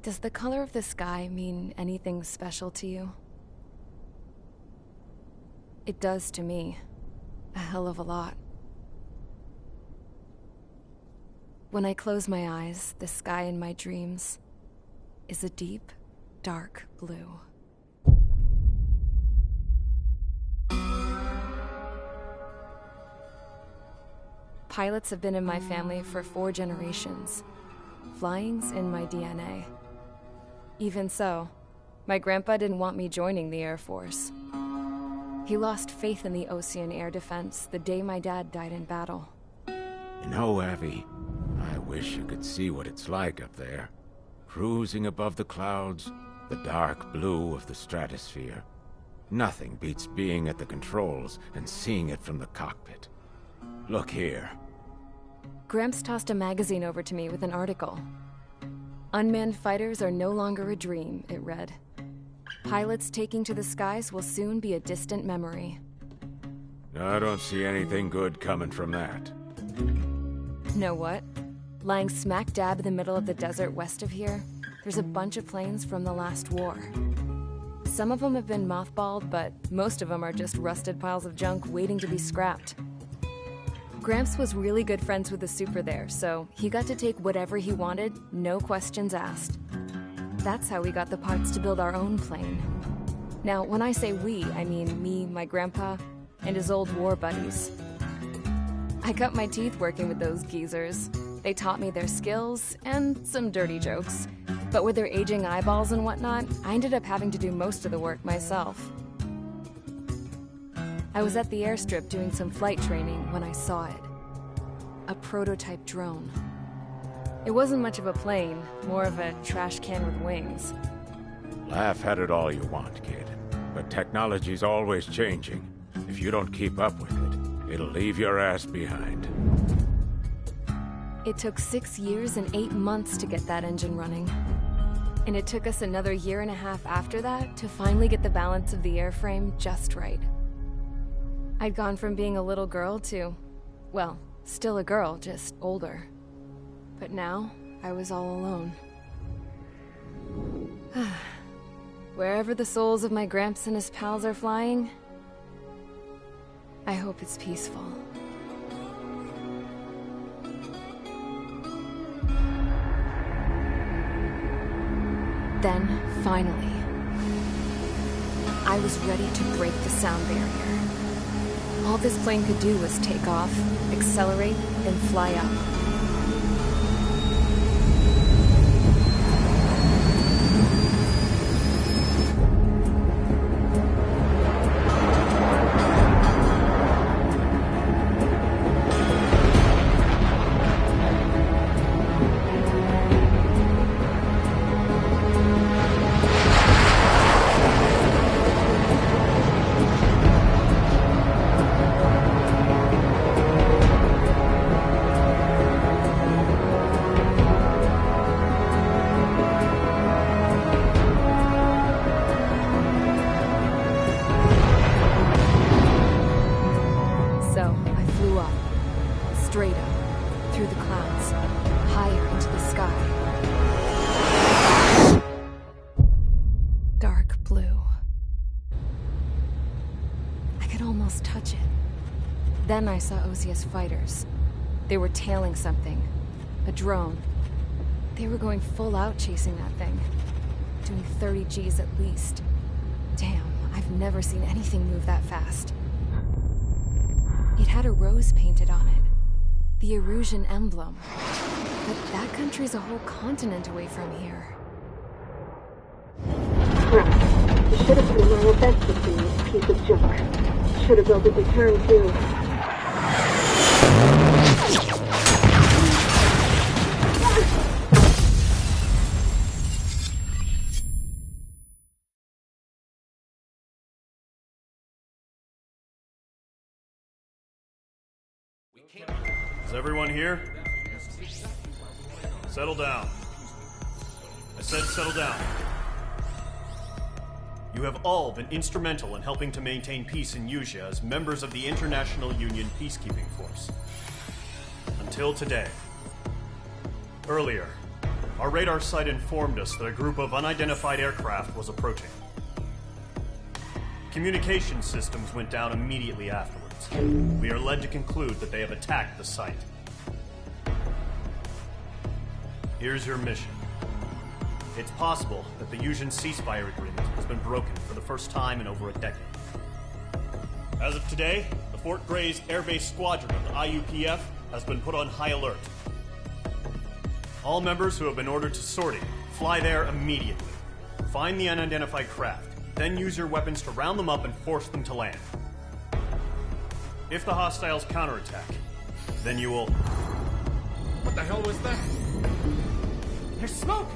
Does the color of the sky mean anything special to you? It does to me. A hell of a lot. When I close my eyes, the sky in my dreams is a deep, dark blue. Pilots have been in my family for 4 generations. Flying's in my DNA. Even so, my grandpa didn't want me joining the Air Force. He lost faith in the ocean air defense the day my dad died in battle. You know, Abby, I wish you could see what it's like up there. Cruising above the clouds, the dark blue of the stratosphere. Nothing beats being at the controls and seeing it from the cockpit. Look here. Gramps tossed a magazine over to me with an article. Unmanned fighters are no longer a dream, it read. Pilots taking to the skies will soon be a distant memory. I don't see anything good coming from that. Know what? Lying smack dab in the middle of the desert west of here, there's a bunch of planes from the last war. Some of them have been mothballed, but most of them are just rusted piles of junk waiting to be scrapped. Gramps was really good friends with the super there, so he got to take whatever he wanted, no questions asked. That's how we got the parts to build our own plane. Now, when I say we, I mean me, my grandpa, and his old war buddies. I cut my teeth working with those geezers. They taught me their skills, and some dirty jokes. But with their aging eyeballs and whatnot, I ended up having to do most of the work myself. I was at the airstrip doing some flight training when I saw it. A prototype drone. It wasn't much of a plane, more of a trash can with wings. Laugh at it all you want, kid. But technology's always changing. If you don't keep up with it, it'll leave your ass behind. It took 6 years and 8 months to get that engine running. And it took us another 1.5 years after that to finally get the balance of the airframe just right. I'd gone from being a little girl to, well, still a girl, just older. But now, I was all alone. Wherever the souls of my Gramps and his pals are flying, I hope it's peaceful. Then, finally, I was ready to break the sound barrier. All this plane could do was take off, accelerate, and fly up. Straight up, through the clouds, higher into the sky. Dark blue. I could almost touch it. Then I saw Osia's fighters. They were tailing something. A drone. They were going full out chasing that thing. doing 30 Gs at least. Damn, I've never seen anything move that fast. It had a rose painted on it. The Erusian emblem. But that country's a whole continent away from here. Crap. You should have put in my offensive thing, this piece of junk. Should have built a deterrent too. Is everyone here? Settle down. I said settle down. You have all been instrumental in helping to maintain peace in Usha as members of the International Union Peacekeeping Force. Until today. Earlier, our radar site informed us that a group of unidentified aircraft was approaching. Communication systems went down immediately afterwards. We are led to conclude that they have attacked the site. Here's your mission. It's possible that the Usian ceasefire agreement has been broken for the first time in over a decade. As of today, the Fort Gray's Air Base Squadron of the IUPF has been put on high alert. All members who have been ordered to sortie, fly there immediately. Find the unidentified craft, then use your weapons to round them up and force them to land. If the hostiles counterattack, then you will... What the hell was that? There's smoke!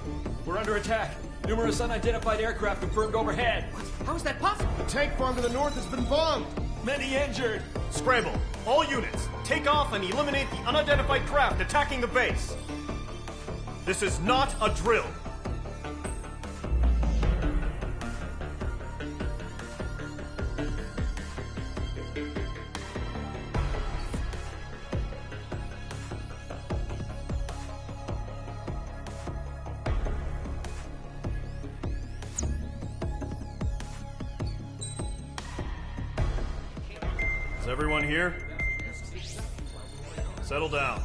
We're under attack. Numerous unidentified aircraft confirmed overhead. What? How is that possible? The tank farm to the north has been bombed! Many injured. Scramble! All units, take off and eliminate the unidentified craft attacking the base! This is not a drill! Is everyone here? Settle down.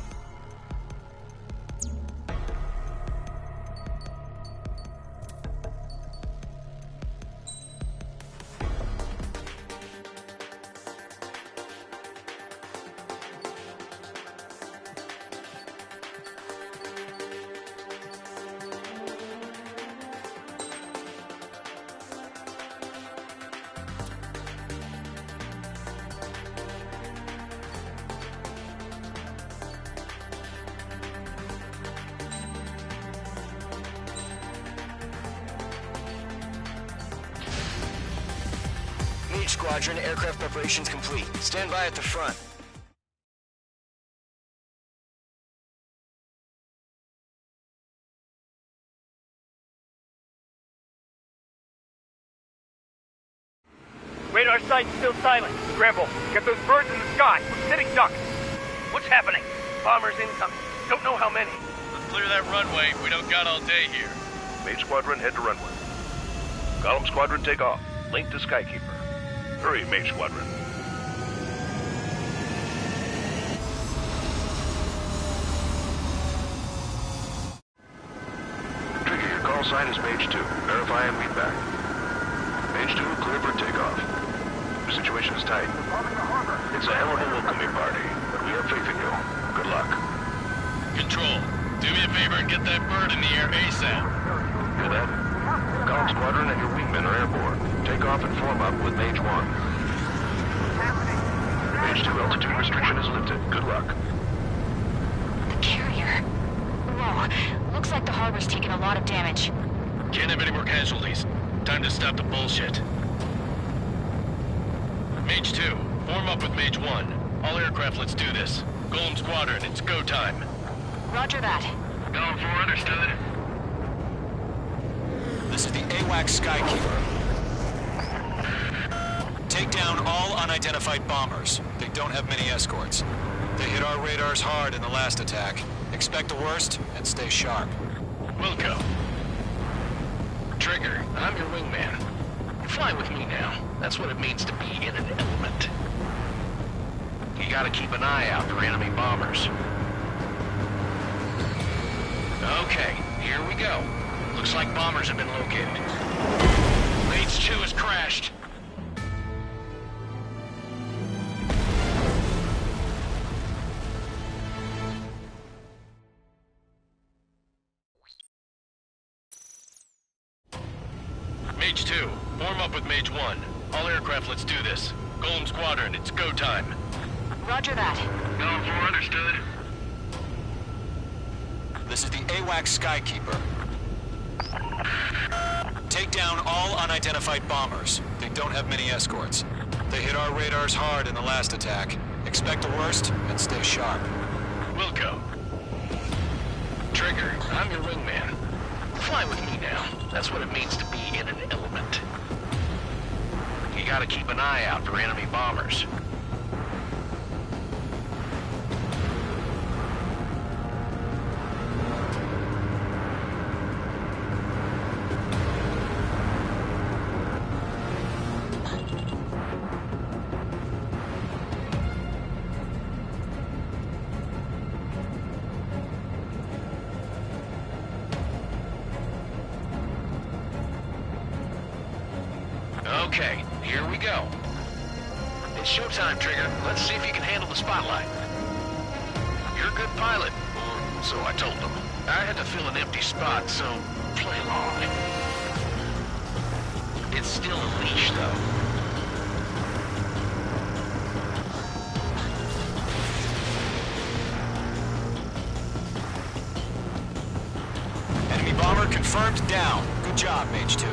Squadron, aircraft preparations complete. Stand by at the front. Radar site's still silent. Scramble. Get those birds in the sky. We're sitting ducks. What's happening? Bombers incoming. Don't know how many. Let's clear that runway. We don't got all day here. Mage Squadron, head to runway. Column Squadron, take off. Link to Skykeeper. Hurry, Mage Squadron. Trigger, your call sign is Mage 2. Verify and meet back. Mage 2, clear for takeoff. The situation is tight. It's a hell of a welcoming party, but we have faith in you. Good luck. Control, do me a favor and get that bird in the air ASAP. Hear that? Column Squadron and your wingmen are airborne. Take off and form up with Mage 1. Mage 2, altitude restriction is lifted. Good luck. The carrier. Whoa. Looks like the harbor's taken a lot of damage. Can't have any more casualties. Time to stop the bullshit. Mage 2, form up with Mage 1. All aircraft, let's do this. Golem Squadron, it's go time. Roger that. Going for understood. This is the AWACS Skykeeper. Take down all unidentified bombers. They don't have many escorts. They hit our radars hard in the last attack. Expect the worst and stay sharp. Wilco. Trigger, I'm your wingman. Fly with me now. That's what it means to be in an element. You gotta keep an eye out for enemy bombers. Okay, here we go. Looks like bombers have been located. Mage 2 has crashed. Mage 2, form up with Mage 1. All aircraft, let's do this. Golem Squadron, it's go time. Roger that. Going for understood. This is the AWAC Skykeeper. Take down all unidentified bombers. They don't have many escorts. They hit our radars hard in the last attack. Expect the worst and stay sharp. Wilco. Trigger, I'm your wingman. Fly with me now. That's what it means to be in an element. You gotta keep an eye out for enemy bombers. Okay, here we go. It's showtime, Trigger. Let's see if you can handle the spotlight. You're a good pilot, or so I told them. I had to fill an empty spot, so play along. It's still a leash, though. Enemy bomber confirmed down. Good job, Mage 2.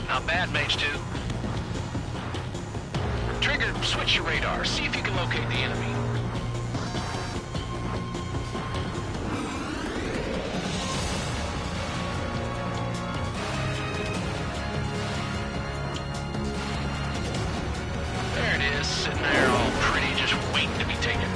Not bad, Mage 2. Trigger, switch your radar. See if you can locate the enemy. There it is, sitting there all pretty, just waiting to be taken.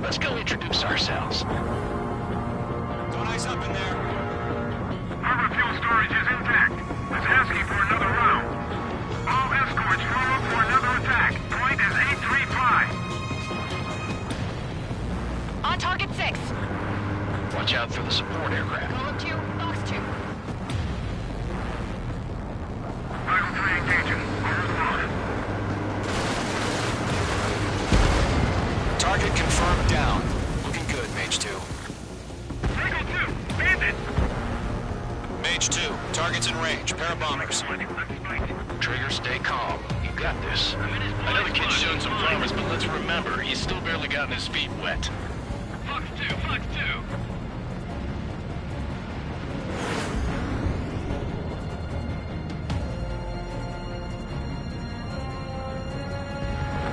Let's go introduce ourselves. Don't ice up in there. Harbor fuel storage is intact. It's asking for another round. All escorts form up for another attack. Point is 835. On target 6. Watch out for the support aircraft. Golem 2, Box 2. Vital 3 engaging. Over's Target confirmed down. Looking good, Mage 2. Eagle 2, bandit! Mage 2, target's in range. Pair of bombers. Trigger, stay calm. You got this. I know the kid's shown some promise, but let's remember, he's still barely gotten his feet wet. Fox 2, Fox 2.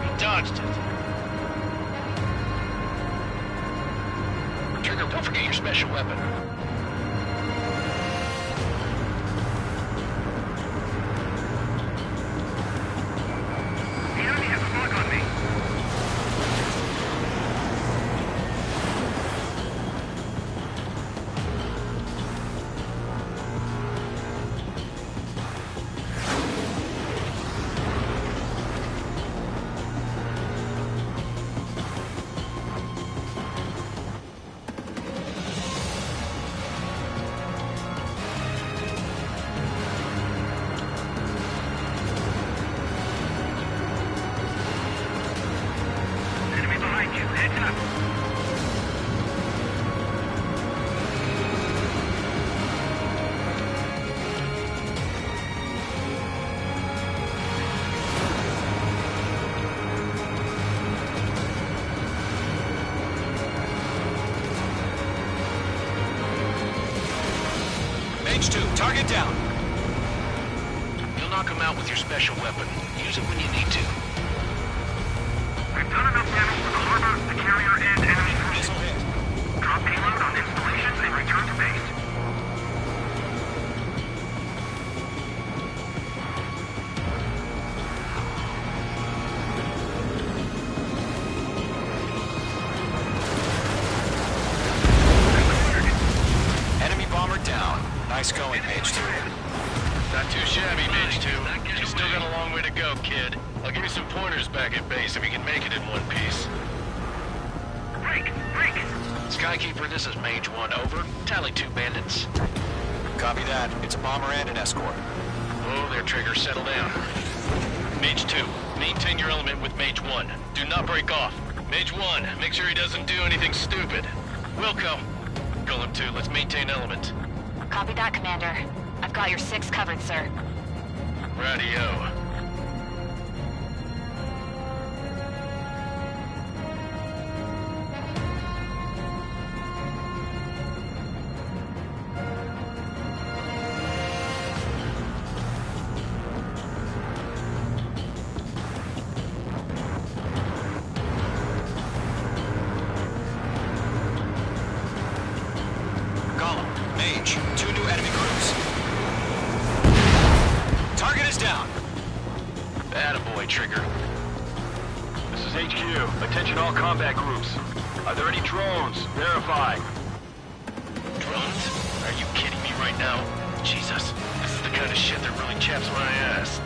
He dodged it. Trigger, don't forget your special weapon. The enemy has a mark on me. Enemy behind you. Heads up. Mage 2, target down. You'll knock him out with your special weapon. Use it when you need to. We've done enough damage to the harbor, the carrier, and enemy forces. Missile hit. Drop payload on installations and return Nice going, Mage 2. Not too shabby, Mage 2. You still got a long way to go, kid. I'll give you some pointers back at base if you can make it in one piece. Break! Skykeeper, this is Mage 1, over. Tally 2 bandits. Copy that. It's a bomber and an escort. Oh, there, Trigger, settle down. Mage 2, maintain your element with Mage 1. Do not break off. Mage 1, make sure he doesn't do anything stupid. Wilco. Golem 2, let's maintain element. Copy that, Commander. I've got your 6 covered, sir. Radio. Mage, 2 new enemy groups. Target is down. Attaboy, Trigger. This is HQ. Attention all combat groups. Are there any drones? Verify. Drones? Are you kidding me right now? Jesus, this is the kind of shit that really chaps my ass.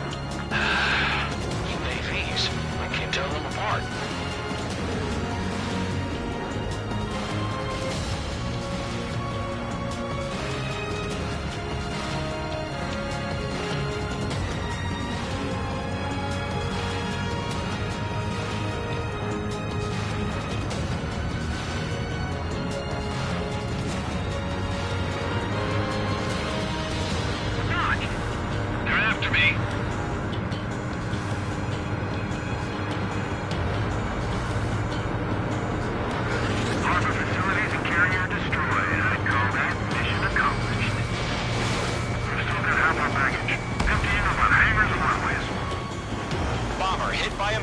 UAVs. I can't tell them apart.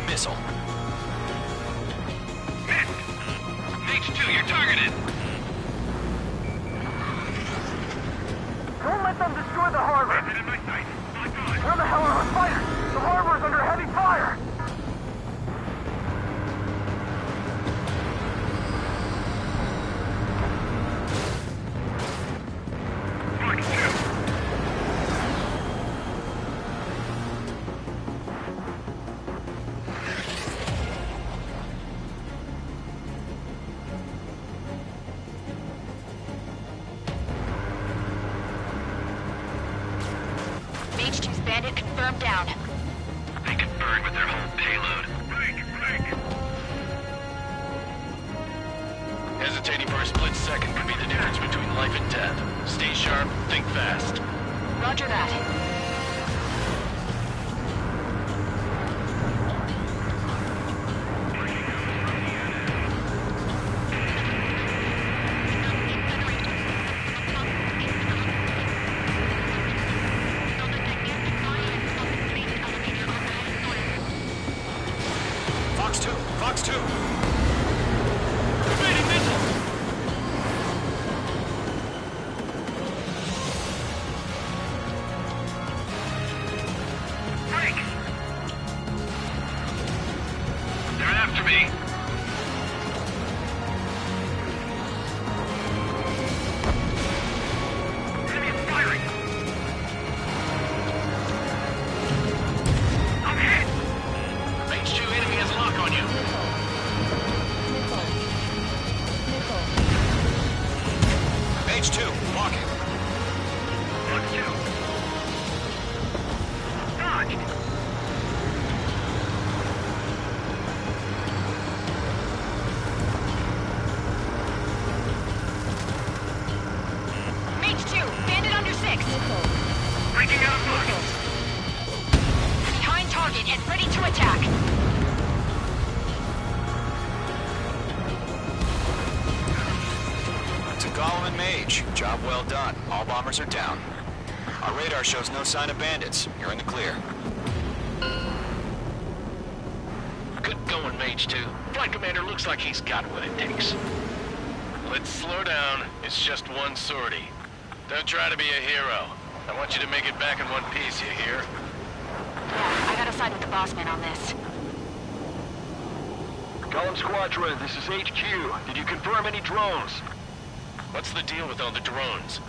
Missile. H2, you're targeted. Don't let them destroy the harbor! Where the hell are our fighters? The harbor's under heavy fire! H2's bandit confirmed down. They can burn with their whole payload. Hesitating for a split second could be the difference between life and death. Stay sharp, think fast. Roger that. Fox 2. Evading missile. Break. They're after me. Enemy is firing. I'm hit. H2 enemy has a lock on you. H2, walking. Fox 2. Dodged. H2, bandit under 6. Breaking out of lock. Behind target and ready to attack. To Golem and Mage, job well done. All bombers are down. Our radar shows no sign of bandits. You're in the clear. Good going, Mage 2. Flight Commander looks like he's got what it takes. Let's slow down. It's just one sortie. Don't try to be a hero. I want you to make it back in one piece, you hear? Yeah, I gotta side with the boss man on this. Golem Squadron, this is HQ. Did you confirm any drones? What's the deal with all the drones?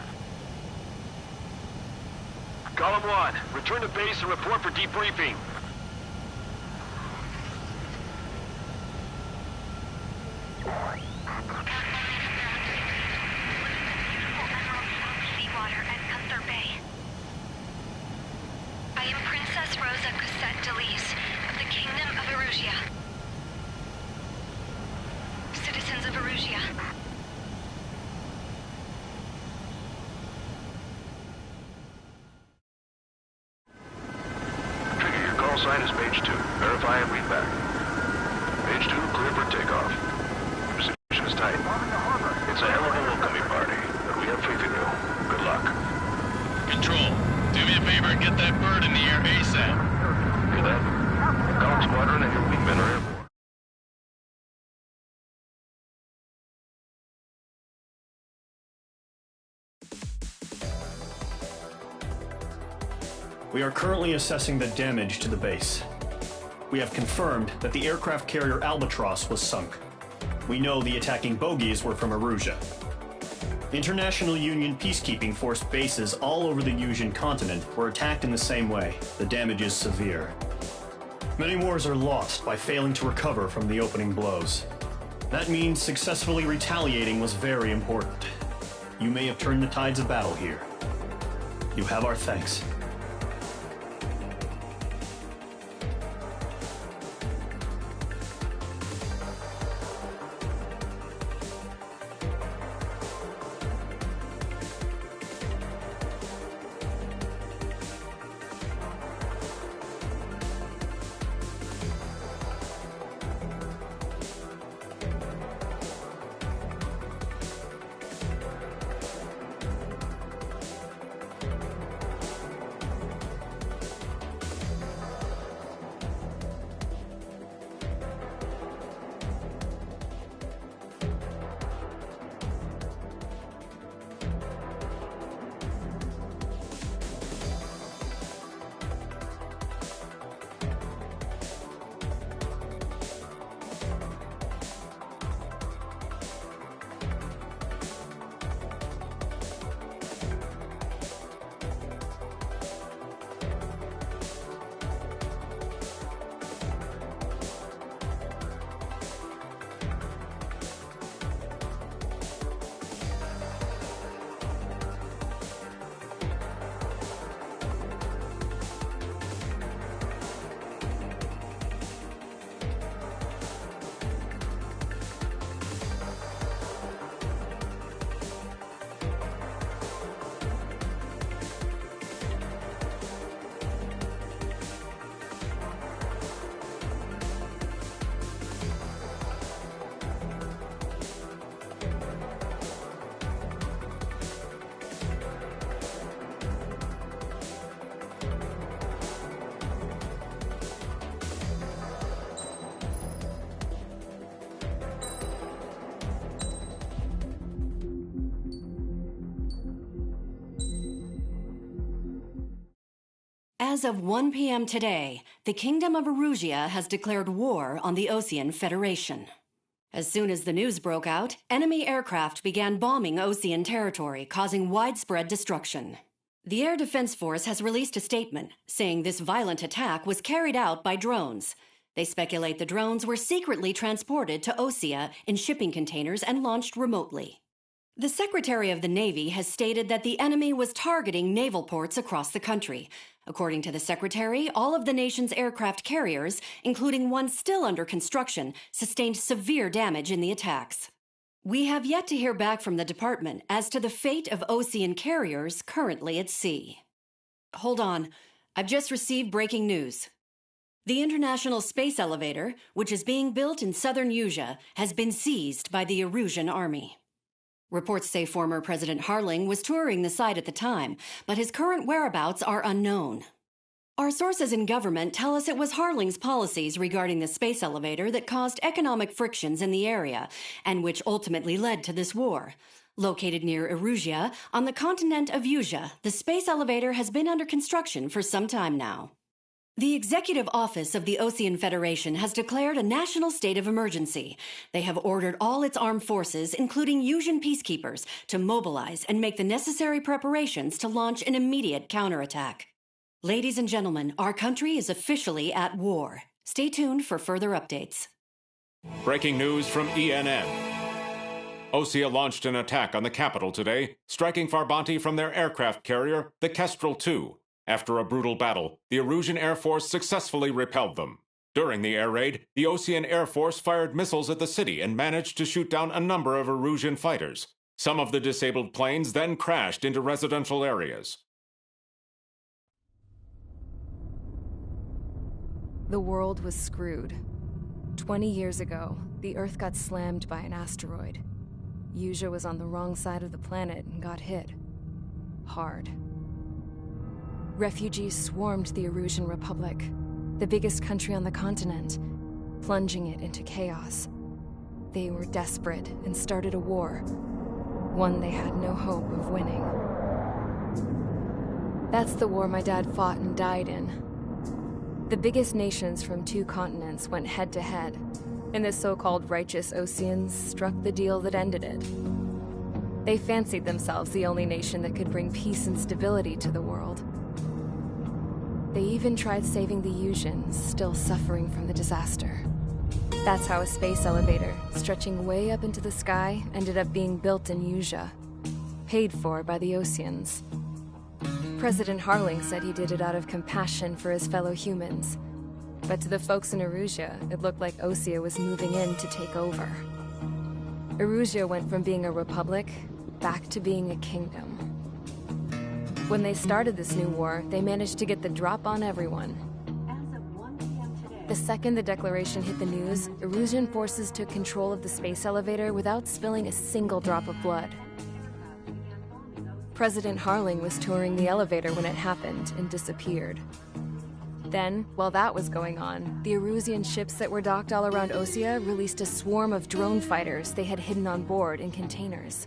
Column 1, return to base and report for debriefing. I am Princess Rosa Cosette Delise of the Kingdom of Erusia. Citizens of Erusia. Trigger, your call sign is page 2. Verify and read back. Page 2, clear for takeoff. Your situation is tight. It's a hell of a welcoming party, but we have faith in you. Good luck. Control, do me a favor and get that bird in the air ASAP. Hear that? Column Squadron and your wingmen are airborne. We are currently assessing the damage to the base. We have confirmed that the aircraft carrier Albatross was sunk. We know the attacking bogies were from Erusia. International Union peacekeeping force bases all over the Yusian continent were attacked in the same way. The damage is severe. Many wars are lost by failing to recover from the opening blows. That means successfully retaliating was very important. You may have turned the tides of battle here. You have our thanks. As of 1 p.m. today, the Kingdom of Erusia has declared war on the Osean Federation. As soon as the news broke out, enemy aircraft began bombing Osean territory, causing widespread destruction. The Air Defense Force has released a statement saying this violent attack was carried out by drones. They speculate the drones were secretly transported to Osea in shipping containers and launched remotely. The Secretary of the Navy has stated that the enemy was targeting naval ports across the country. According to the Secretary, all of the nation's aircraft carriers, including one still under construction, sustained severe damage in the attacks. We have yet to hear back from the department as to the fate of Osean carriers currently at sea. Hold on. I've just received breaking news. The International Space Elevator, which is being built in southern Yusia, has been seized by the Erusian army. Reports say former President Harling was touring the site at the time, but his current whereabouts are unknown. Our sources in government tell us it was Harling's policies regarding the space elevator that caused economic frictions in the area, and which ultimately led to this war. Located near Erusia, on the continent of Yusia, the space elevator has been under construction for some time now. The Executive Office of the Ocean Federation has declared a national state of emergency. They have ordered all its armed forces, including Yuuzhan peacekeepers, to mobilize and make the necessary preparations to launch an immediate counterattack. Ladies and gentlemen, our country is officially at war. Stay tuned for further updates. Breaking news from ENN. Osea launched an attack on the capital today, striking Farbanti from their aircraft carrier, the Kestrel II. After a brutal battle, the Erusian Air Force successfully repelled them. During the air raid, the Ocean Air Force fired missiles at the city and managed to shoot down a number of Erusian fighters. Some of the disabled planes then crashed into residential areas. The world was screwed. 20 years ago, the Earth got slammed by an asteroid. Yuuzhan was on the wrong side of the planet and got hit. Hard. Refugees swarmed the Erusian Republic, the biggest country on the continent, plunging it into chaos. They were desperate and started a war, one they had no hope of winning. That's the war my dad fought and died in. The biggest nations from 2 continents went head-to-head, and the so-called righteous Oceans struck the deal that ended it. They fancied themselves the only nation that could bring peace and stability to the world. They even tried saving the Yuuzhan, still suffering from the disaster. That's how a space elevator, stretching way up into the sky, ended up being built in Yuuzhan, paid for by the Oceans. President Harling said he did it out of compassion for his fellow humans. But to the folks in Erusia, it looked like Osea was moving in to take over. Erusia went from being a republic back to being a kingdom. When they started this new war, they managed to get the drop on everyone. The second the declaration hit the news, Erusian forces took control of the space elevator without spilling a single drop of blood. President Harling was touring the elevator when it happened and disappeared. Then, while that was going on, the Erusian ships that were docked all around Osea released a swarm of drone fighters they had hidden on board in containers.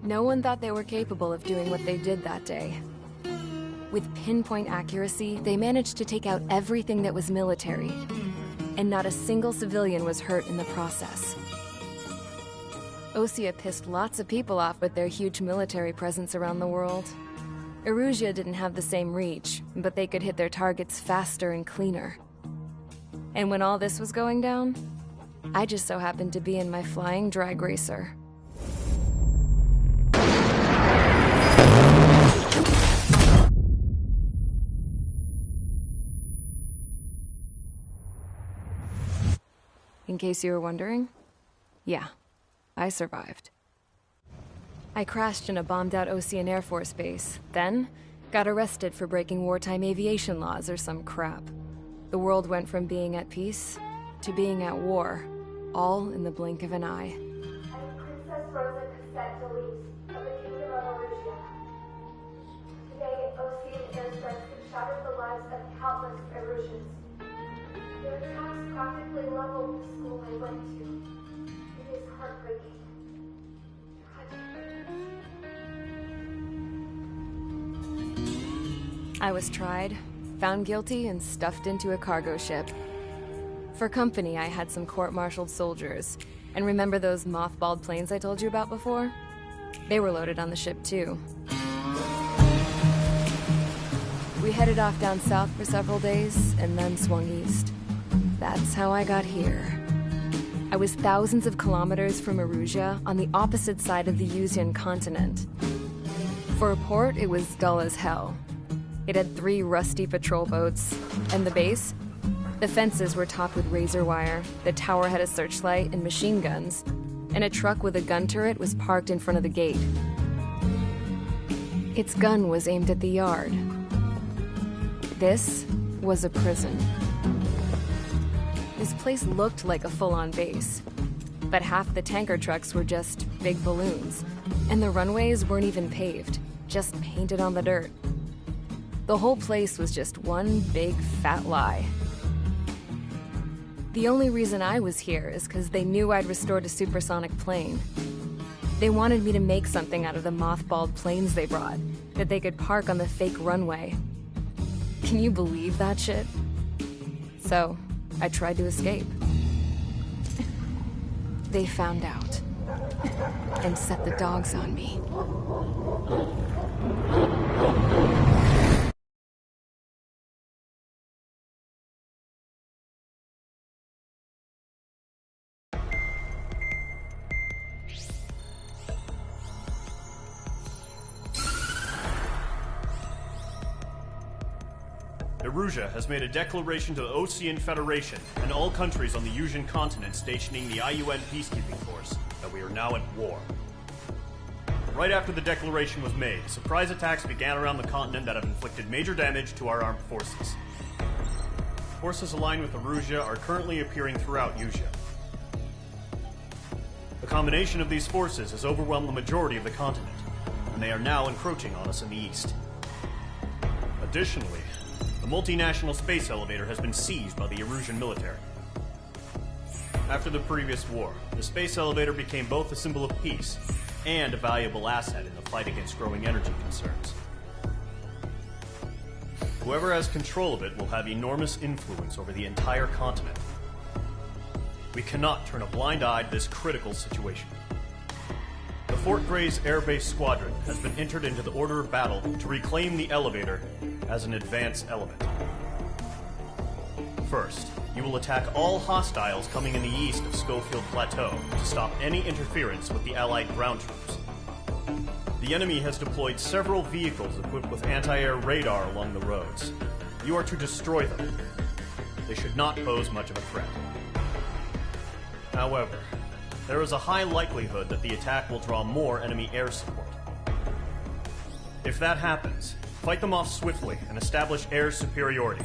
No one thought they were capable of doing what they did that day. With pinpoint accuracy, they managed to take out everything that was military, and not a single civilian was hurt in the process. Osea pissed lots of people off with their huge military presence around the world. Erusia didn't have the same reach, but they could hit their targets faster and cleaner. And when all this was going down, I just so happened to be in my flying drag racer. In case you were wondering, yeah, I survived. I crashed in a bombed-out Ocean Air Force base, then got arrested for breaking wartime aviation laws or some crap. The world went from being at peace to being at war, all in the blink of an eye. Princess Rosa Cassette Delise of the Kingdom of Erusia. Today, Ocean airstrikes have shattered the lives of countless Erusians. Their attacks practically leveled the school I went to. It is heartbreaking. I was tried, found guilty, and stuffed into a cargo ship. For company, I had some court-martialed soldiers. And remember those mothballed planes I told you about before? They were loaded on the ship, too. We headed off down south for several days, and then swung east. That's how I got here. I was thousands of kilometers from Erusia, on the opposite side of the Yuuzhan continent. For a port, it was dull as hell. It had 3 rusty patrol boats, and the base? The fences were topped with razor wire, the tower had a searchlight and machine guns, and a truck with a gun turret was parked in front of the gate. Its gun was aimed at the yard. This was a prison. This place looked like a full-on base, but half the tanker trucks were just big balloons, and the runways weren't even paved, just painted on the dirt. The whole place was just one big fat lie. The only reason I was here is because they knew I'd restored a supersonic plane. They wanted me to make something out of the mothballed planes they brought, that they could park on the fake runway. Can you believe that shit? So, I tried to escape. They found out. And set the dogs on me. Erusea has made a declaration to the Ocean Federation and all countries on the Yusian continent stationing the IUN peacekeeping force that we are now at war. Right after the declaration was made, surprise attacks began around the continent that have inflicted major damage to our armed forces. Forces aligned with Erusea are currently appearing throughout Yusia. The combination of these forces has overwhelmed the majority of the continent, and they are now encroaching on us in the east. Additionally, the multinational space elevator has been seized by the Erusian military. After the previous war, the space elevator became both a symbol of peace and a valuable asset in the fight against growing energy concerns. Whoever has control of it will have enormous influence over the entire continent. We cannot turn a blind eye to this critical situation. The Fort Gray's Air Base Squadron has been entered into the order of battle to reclaim the elevator as an advance element. First, you will attack all hostiles coming in the east of Schofield Plateau to stop any interference with the Allied ground troops. The enemy has deployed several vehicles equipped with anti-air radar along the roads. You are to destroy them. They should not pose much of a threat. However, there is a high likelihood that the attack will draw more enemy air support. If that happens, fight them off swiftly and establish air superiority.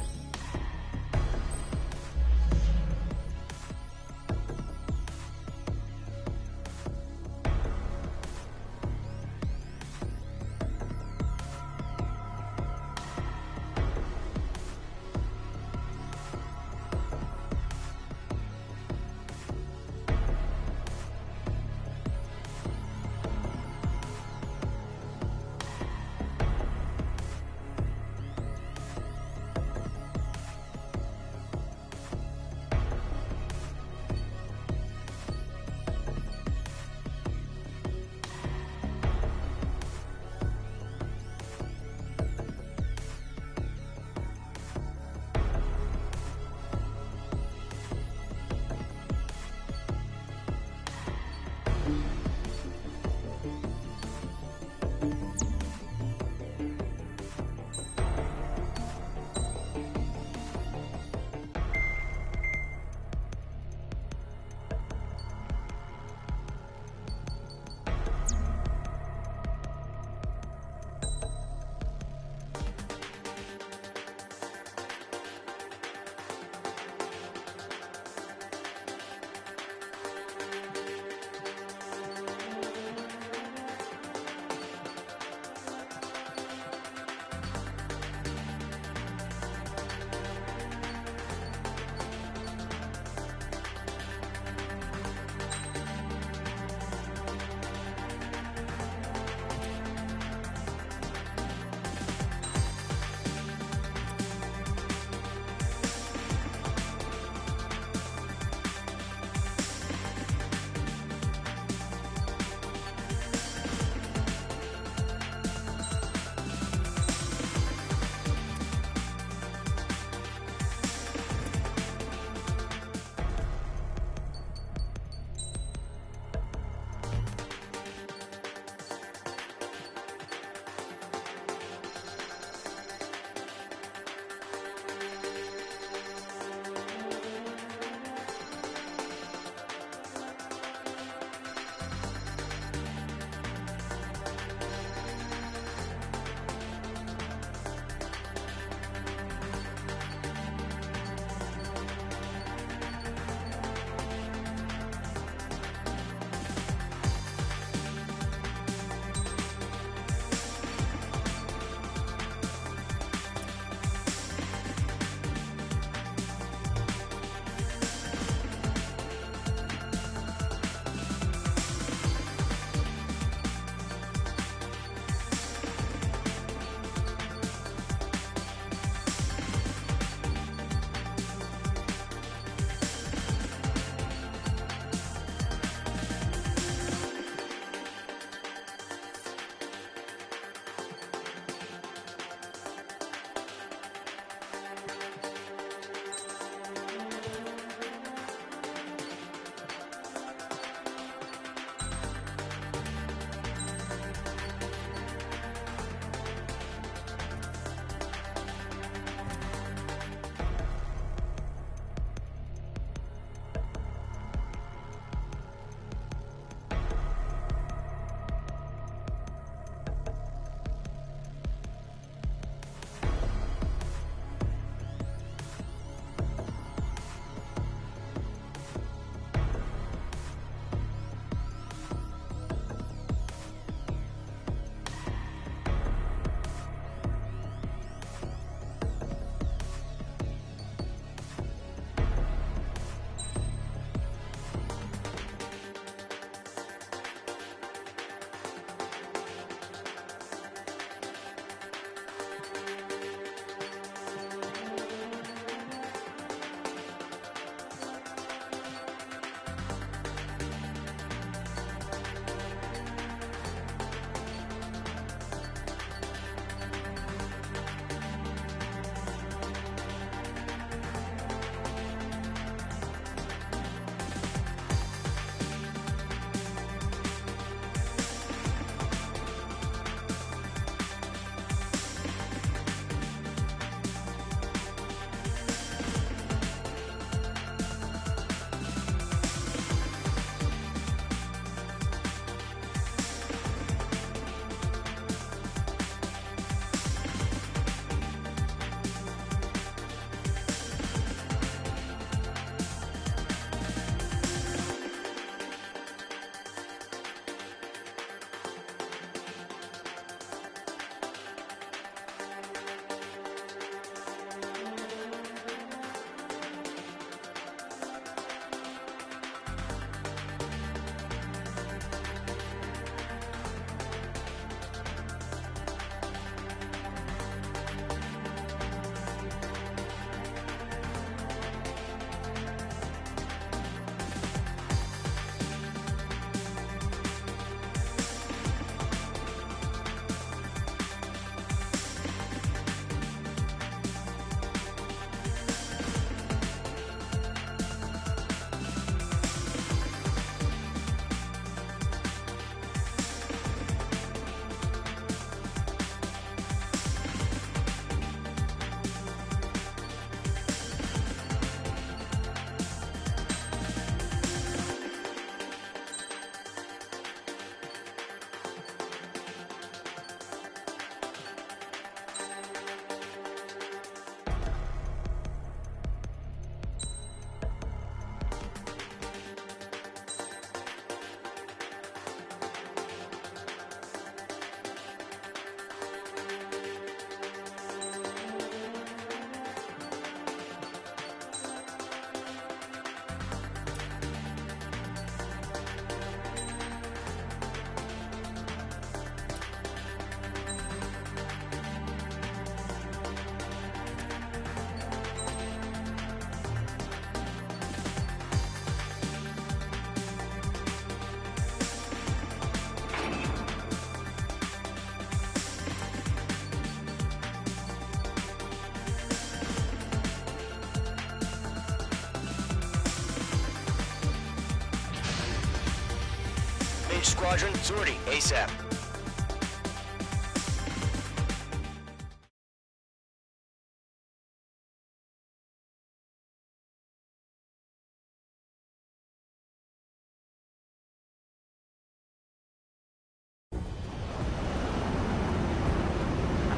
H Squadron, sortie ASAP.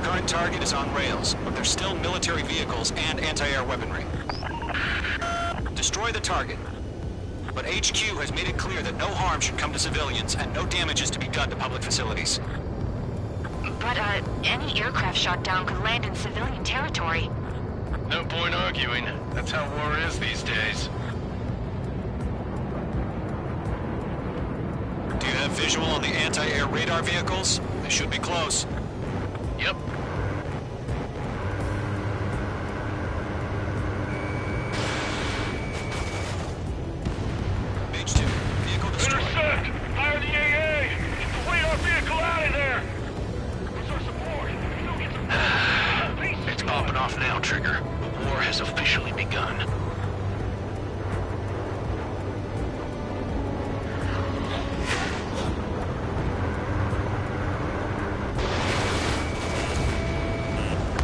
Current target is on rails, but there's still military vehicles and anti-air weaponry. Destroy the target. But HQ has made it clear that no harm should come to civilians and no damage is to be done to public facilities. But, any aircraft shot down could land in civilian territory. No point arguing. That's how war is these days. Do you have visual on the anti-air radar vehicles? They should be close. Yep. Page 2. Vehicle destroyed. Intercept! Fire the AA! Get the radar vehicle out of there! Where's our support? Go get some... It's popping off now, Trigger. The war has officially begun.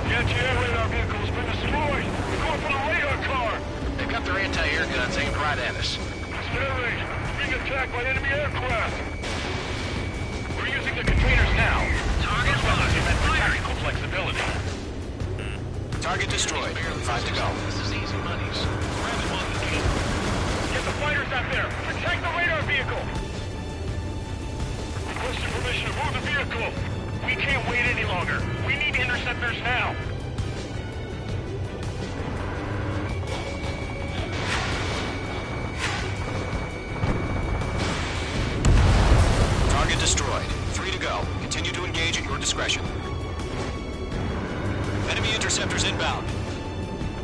The anti-air radar vehicle has been destroyed! We're going for the radar car! They've got their anti-air guns aimed right at us. Air raid! Being attacked by enemy aircraft! We're using the containers now. Target weapons are meant for tactical flexibility. Target destroyed. 5 to go. This is easy monies. Get the fighters out there! Protect the radar vehicle! Requesting permission to move the vehicle! We can't wait any longer. We need interceptors now. Target destroyed. 3 to go. Continue to engage at your discretion. Enemy interceptors inbound.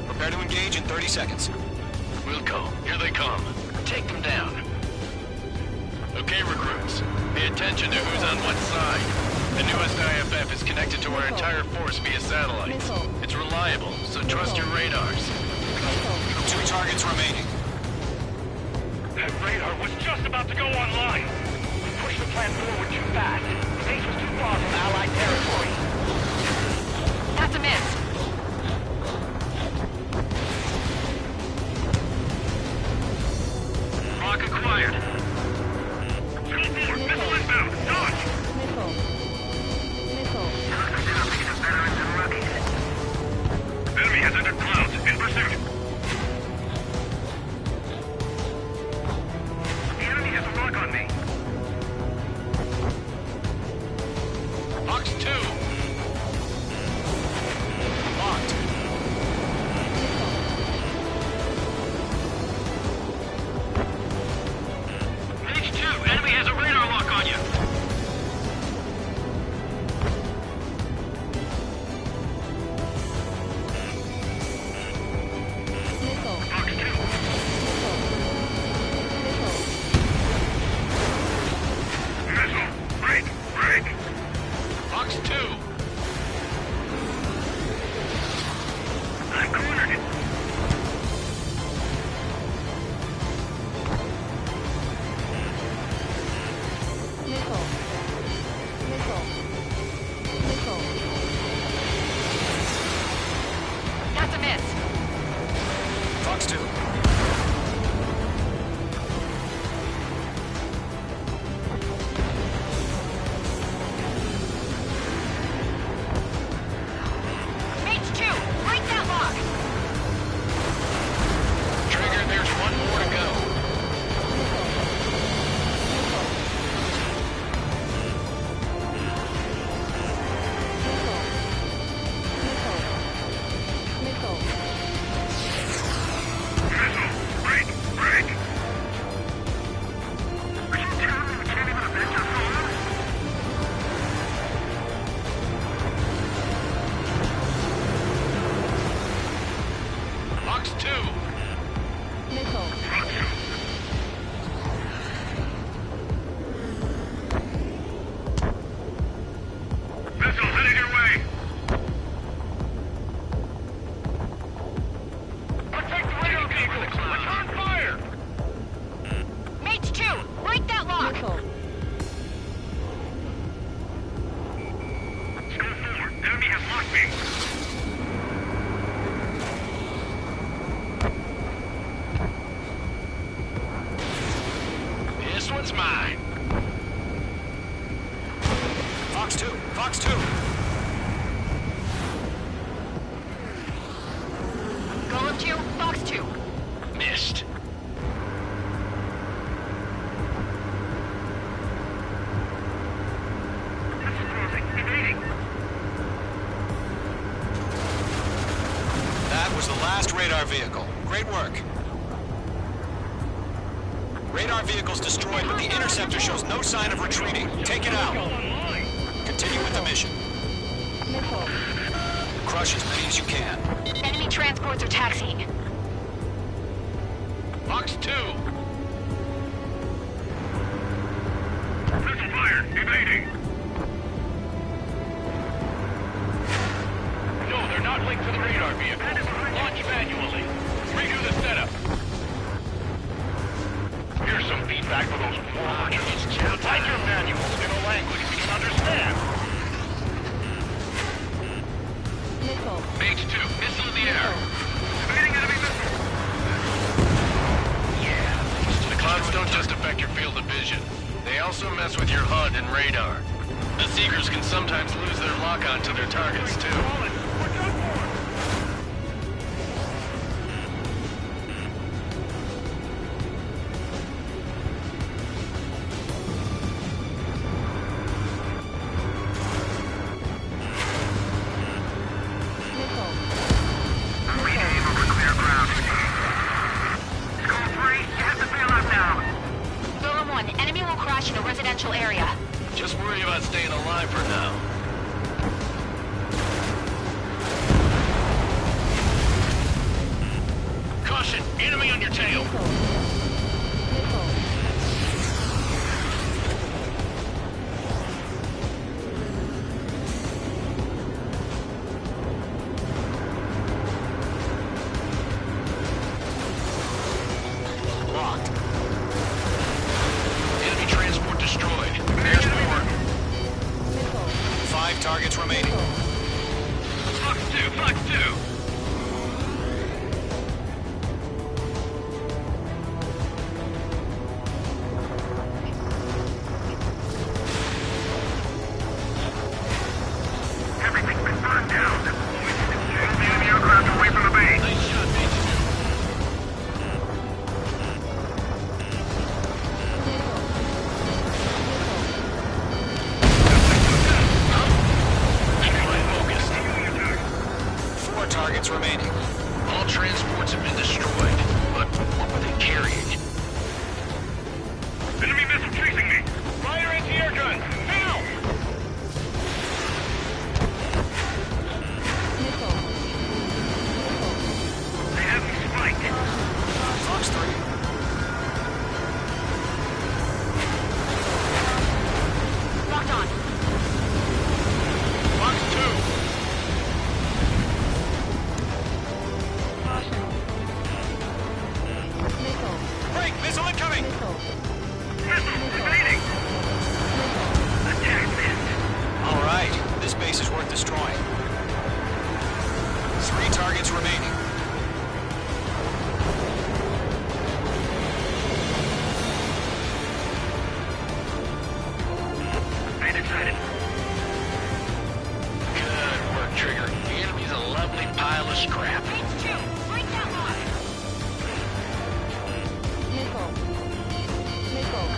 Prepare to engage in 30 seconds. Wilco, here they come. Take them down. Okay, recruits. Pay attention to who's on what side. The newest IFF is connected to our entire force via satellite. It's reliable, so trust your radars. 2 targets remaining. That radar was just about to go online. We pushed the plan forward too fast. The base was too far from Allied territory. That's a miss. Rock acquired. Go forward. Missile inbound. Dodge. Enemy has entered clouds. In pursuit. The enemy has a rock on me. Lock me! This one's mine. Fox 2! Fox 2! Golem 2, Fox 2. Missed. That was the last radar vehicle. Great work. Radar vehicle's destroyed, but the interceptor shows no sign of retreating. Take it out. Continue with the mission. Crush as many as you can. Enemy transports are taxiing. Fox 2. Missile fire! Evading! No, they're not linked to the radar vehicle. Launch manually. Redo the setup. Here's some feedback for those warlords. Type your manuals in a language we can understand. Mage 2, missile in the air. Evading enemy missile! Yeah, the clouds don't just affect your field of vision. They also mess with your HUD and radar. The Seekers can sometimes lose their lock-on to their targets, too. We're done for! Golem 1, enemy will crash in a residential area. Just worry about staying alive for now. Caution! Enemy on your tail! Locked. Enemy transport destroyed. There's more. 5 targets remaining. Fox 2! Fox 2! Everything's been burned down. Pull the enemy aircraft away from the base. Nice shot, Mage 4 targets remaining. All transports have been destroyed, but what were they carrying? Enemy missile chasing me! Fire anti-air gun! Now! They have me spiked. Fox 3. Locked on. Fox 2! Break! Missile incoming! Missile evading! Attack missed. All right. This base is worth destroying. 3 targets remaining. Ain't excited. Good work, Trigger. The enemy's a lovely pile of scrap. Mage 2, break that line.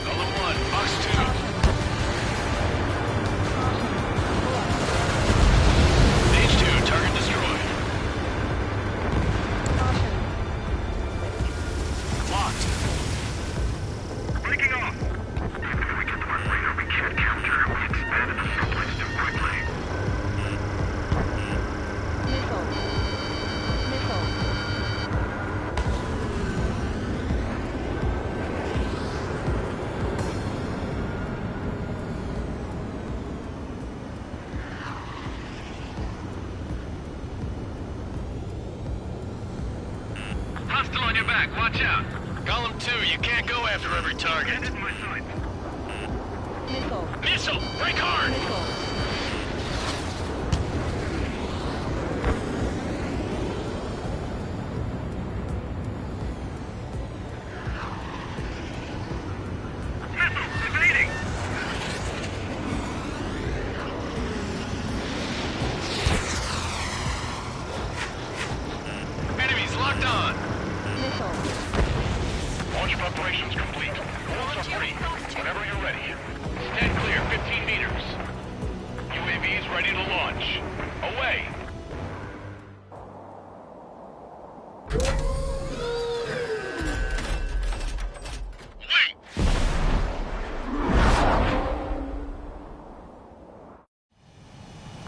Golem 1, Fox 2. Mage 2, target destroyed. Locked. Breaking off. Even if we get them on radar, we can't counter. We expanded the someplace too quickly. Hostile on your back, watch out. Golem 2, you can't go after every target. Get in my sight. Missile! Break hard! launch. Away.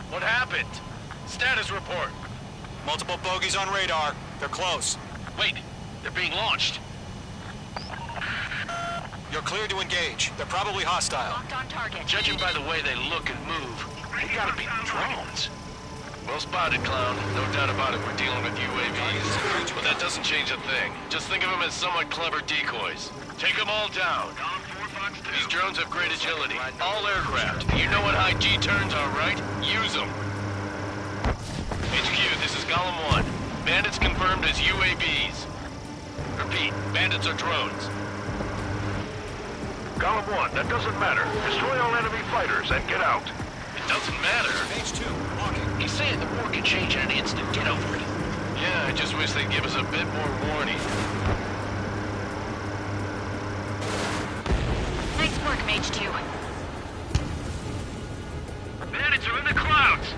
What happened? Status report. Multiple bogies on radar. They're close. Wait, they're being launched. You're clear to engage. They're probably hostile. Locked on target. Judging by the way they look and move, they gotta be drones. Well spotted, Clown. No doubt about it, we're dealing with UAVs. But that doesn't change a thing. Just think of them as somewhat clever decoys. Take them all down. These drones have great agility. All aircraft. You know what high G turns are, right? Use them. HQ, this is Golem 1. Bandits confirmed as UAVs. Repeat, bandits are drones. Golem 1, that doesn't matter. Destroy all enemy fighters and get out. It doesn't matter. H2, walking. He's saying the war can change in an instant. Get over it. Yeah, I just wish they'd give us a bit more warning. Nice work, Mage 2. Bandits are in the clouds!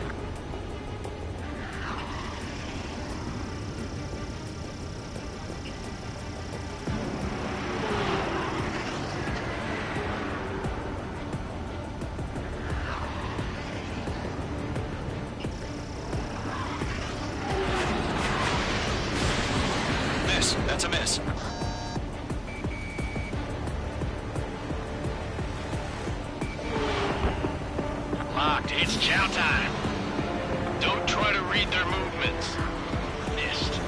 Miss. That's a miss. Locked. It's chow time. Don't try to read their movements. Missed.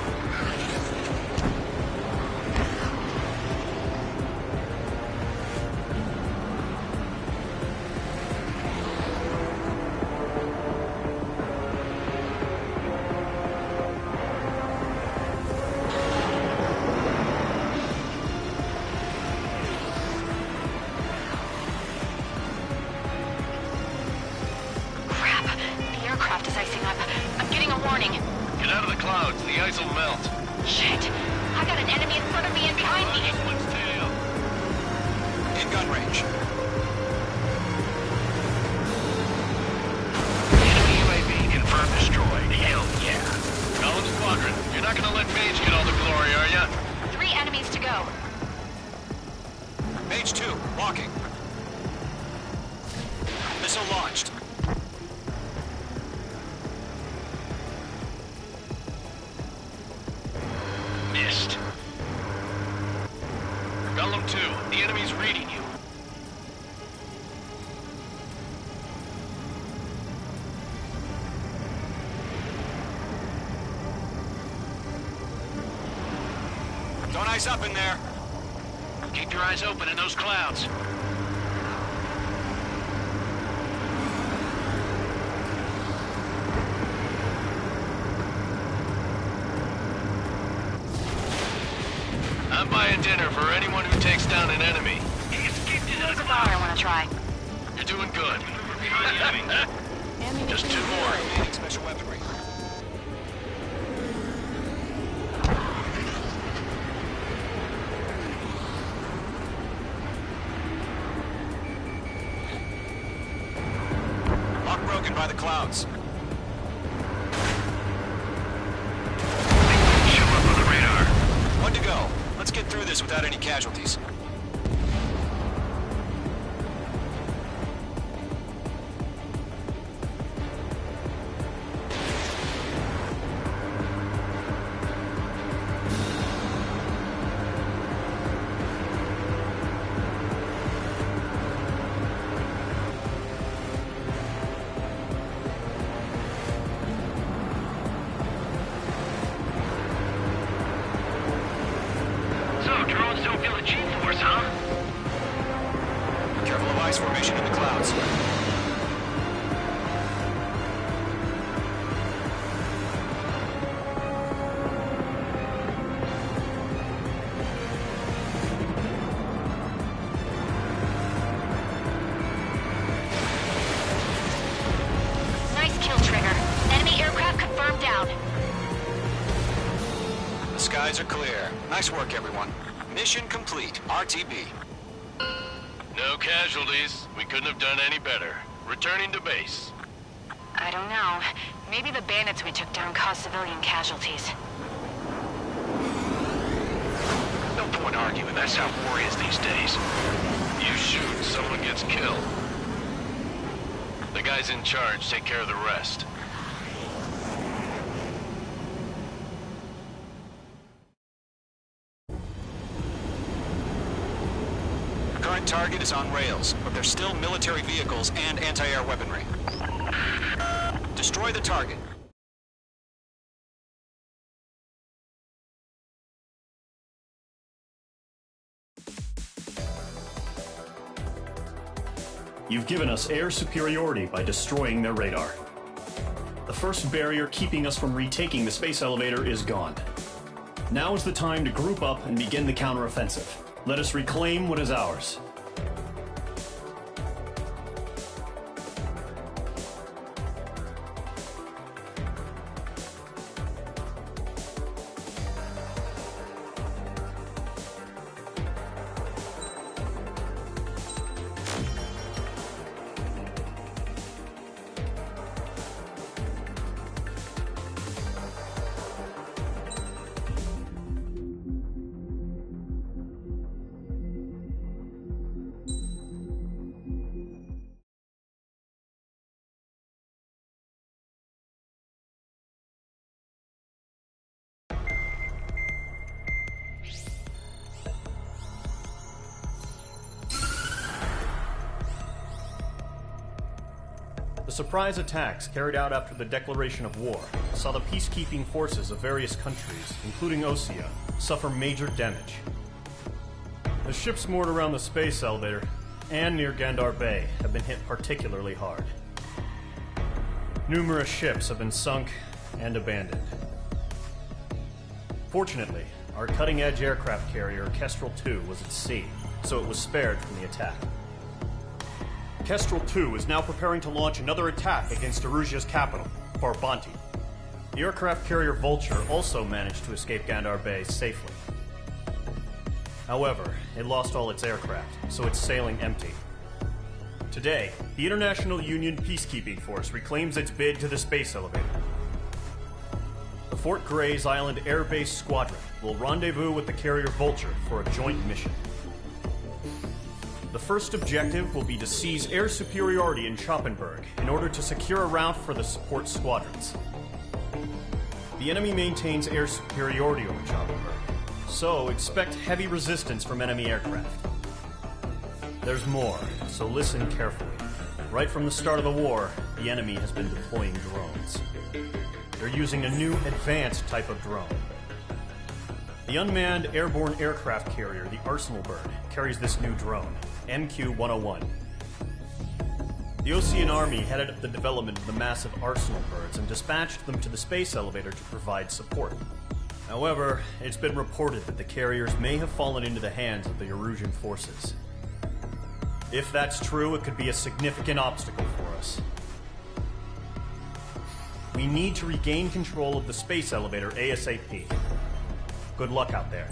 Crap. The aircraft is icing up. I'm getting a warning. Get out of the clouds. The ice will melt. Shit. I got an enemy in front of me and behind me. This one's tail. In gun range. Enemy UAV confirmed destroyed. Hell yeah. Golem Squadron, you're not gonna let Mage get all the glory, are ya? 3 enemies to go. Mage 2, walking. Missile launched. Missed. Golem 2, the enemy's reading you. Don't ice up in there. Keep your eyes open in those clouds. I'm buying dinner for anyone who takes down an enemy. Here's a bar I want to try. You're doing good. Just 2 more. Remaining special weaponry. Lock broken by the clouds. Show up on the radar. 1 to go. Let's get through this without any casualties. So, drones don't feel the G-force, huh? Careful of ice formation in the clouds. Nice kill, Trigger. Enemy aircraft confirmed down. The skies are clear. Nice work, everyone. Mission complete. RTB. No casualties. We couldn't have done any better. Returning to base. I don't know. Maybe the bandits we took down caused civilian casualties. No point arguing. That's how war is these days. You shoot, someone gets killed. The guys in charge take care of the rest. The current target is on rails, but there's still military vehicles and anti-air weaponry. Destroy the target. You've given us air superiority by destroying their radar. The first barrier keeping us from retaking the space elevator is gone. Now is the time to group up and begin the counteroffensive. Let us reclaim what is ours. The surprise attacks carried out after the declaration of war saw the peacekeeping forces of various countries, including Osea, suffer major damage. The ships moored around the space elevator and near Gandar Bay have been hit particularly hard. Numerous ships have been sunk and abandoned. Fortunately, our cutting-edge aircraft carrier, Kestrel 2, was at sea, so it was spared from the attack. Kestrel 2 is now preparing to launch another attack against Erusia's capital, Farbanti. The aircraft carrier Vulture also managed to escape Gandar Bay safely. However, it lost all its aircraft, so it's sailing empty. Today, the International Union Peacekeeping Force reclaims its bid to the space elevator. The Fort Gray's Island Air Base Squadron will rendezvous with the carrier Vulture for a joint mission. The first objective will be to seize air superiority in Schoppenberg in order to secure a route for the support squadrons. The enemy maintains air superiority over Schoppenberg, so expect heavy resistance from enemy aircraft. There's more, so listen carefully. Right from the start of the war, the enemy has been deploying drones. They're using a new advanced type of drone. The unmanned airborne aircraft carrier, the Arsenal Bird, carries this new drone, MQ-101. The Osean Army headed up the development of the massive Arsenal Birds and dispatched them to the space elevator to provide support. However, it's been reported that the carriers may have fallen into the hands of the Erusian forces. If that's true, it could be a significant obstacle for us. We need to regain control of the space elevator ASAP. Good luck out there.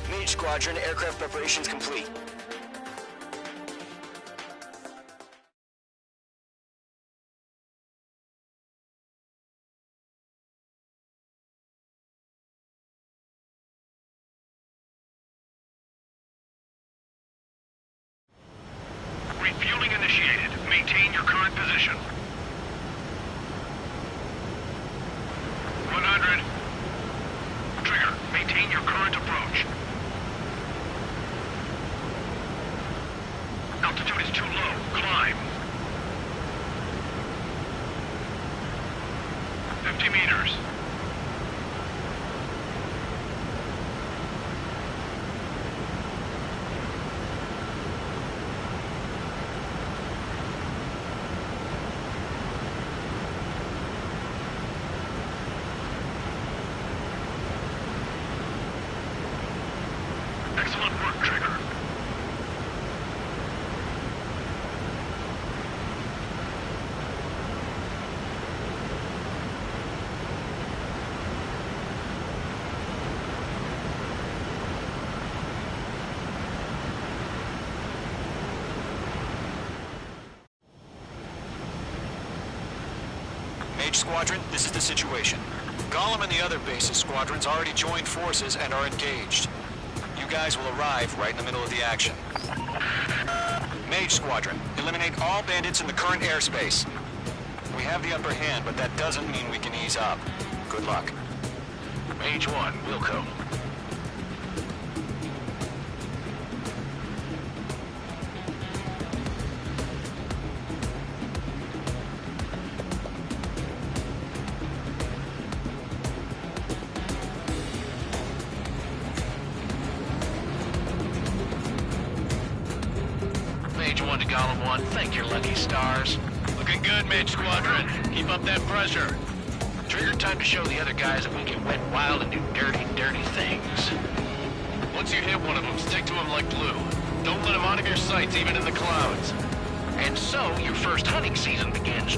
Mage Squadron, aircraft preparations complete. Refueling initiated. Maintain your current position. 100. Trigger, maintain your current approach. Altitude is too low. Climb. 50 meters. Excellent work, Trigger. Mage Squadron, this is the situation. Gollum and the other base's squadrons already joined forces and are engaged. You guys will arrive right in the middle of the action. Mage Squadron, eliminate all bandits in the current airspace. We have the upper hand, but that doesn't mean we can ease up. Good luck. Mage 1, Wilco. Mage 1 to Gollum 1, thank your lucky stars. Looking good, Mage Squadron. Keep up that pressure. Trigger, time to show the other guys that we can wet wild and do dirty, dirty things. Once you hit one of them, stick to them like glue. Don't let them out of your sights, even in the clouds. And so, your first hunting season begins.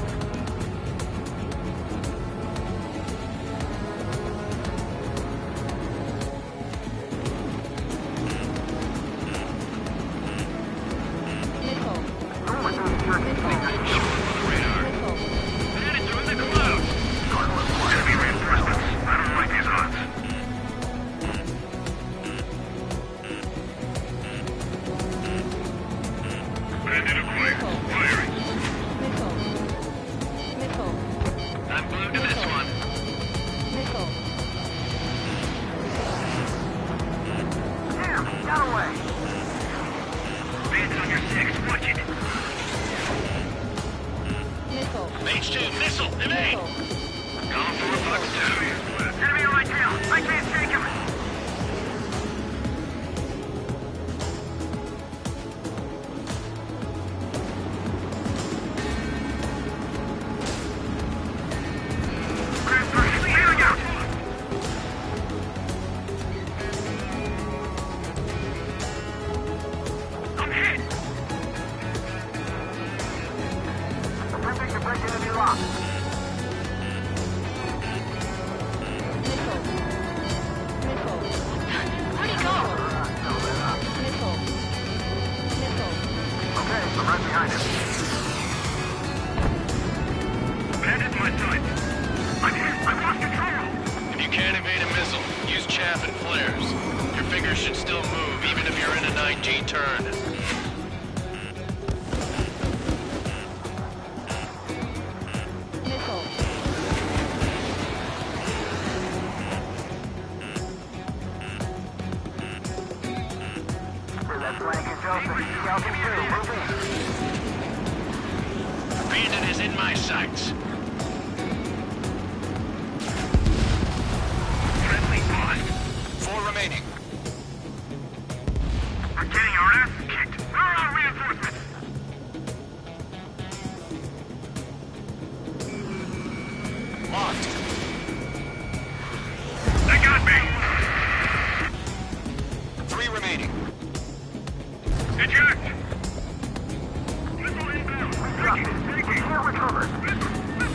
I'm glued to this one. Damn, got away. Bandit on your 6, watch it. Mage 2, missile, evade! Going for a buck 2. Enemy on my tail. I can't take him. Should still move, even if you're in a 9G turn. Bandit is in my sights. Friendly boss. 4 remaining. We're getting our ass kicked. Where are our reinforcements? Locked. They got me. 3 remaining. Eject. Missile inbound. Taking. Can't recover. Missile.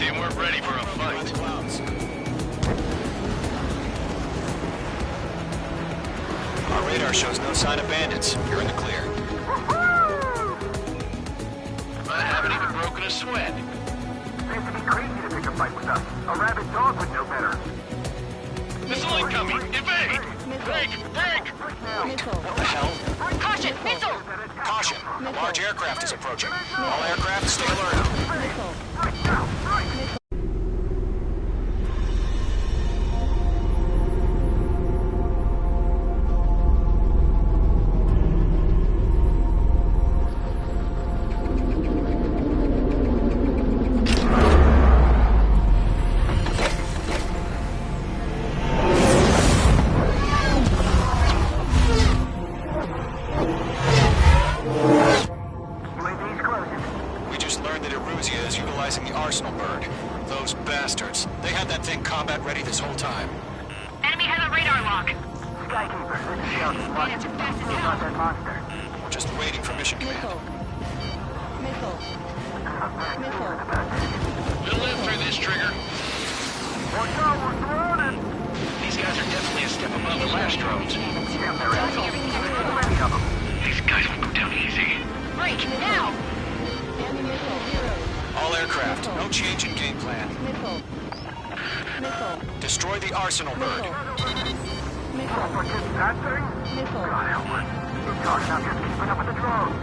They weren't ready for a fight. Our radar shows no sign of bandits. You're in the clear. I haven't even broken a sweat. Seems to be crazy to pick a fight with us. A rabid dog would know better. Missile incoming! Evade! Break! Break! What the hell? Caution! Missile! Caution! A large aircraft is approaching. All aircraft, stay alert. We just learned that Eruzia is utilizing the Arsenal bird. Those bastards. They had that thing combat ready this whole time. Enemy has a radar lock. Skykeeper, this is Scout Squad. Bandits are fast as Who's hell. got that monster? We're just waiting for mission command. We'll live through this, Trigger. Watch out, we're surrounded! These guys are definitely a step above the last drones. Damn, they're assholes. Too many of them. These guys will go down easy. Break! Now! All aircraft, no change in game plan. Destroy the Arsenal bird. What is that thing? God help us. This dog's not just keeping up with the drones.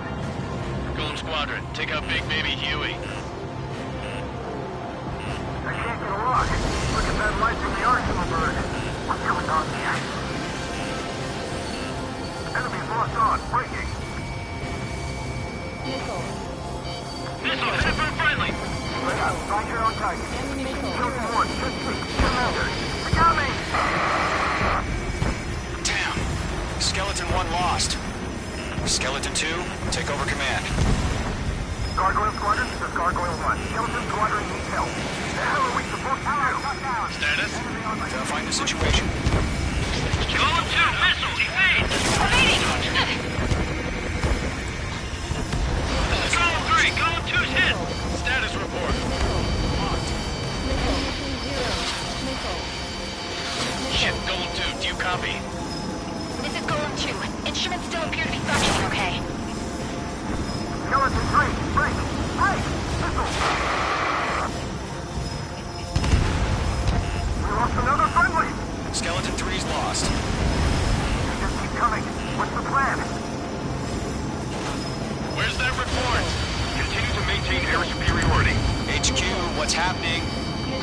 Golem Squadron, take out Big Baby Huey. I can't get a lock. Look at that light from the Arsenal bird. What's going on here? Enemy's locked on. Breaking. Missile, hit it for friendly! Right up. Find your own target. Chosen one. Just speak. Commander. They got me! Damn. Skeleton 1 lost. Skeleton 2, take over command. Gargoyle Squadron, this is Gargoyle 1. Skeleton Squadron needs help. The hell are we supposed to do? Status? Identifying the situation. Golem 2, missile, evade! Evading! Golem 3, Golem 2's hit! Status report. Shit, Golem 2, do you copy? This is Golem 2. Instruments still appear to be functioning okay. Skeleton 3, break! Break! Missile! We lost another friendly! Skeleton 3's lost. They just keep coming. What's the plan? Where's that report? Continue to maintain air superiority. HQ, what's happening?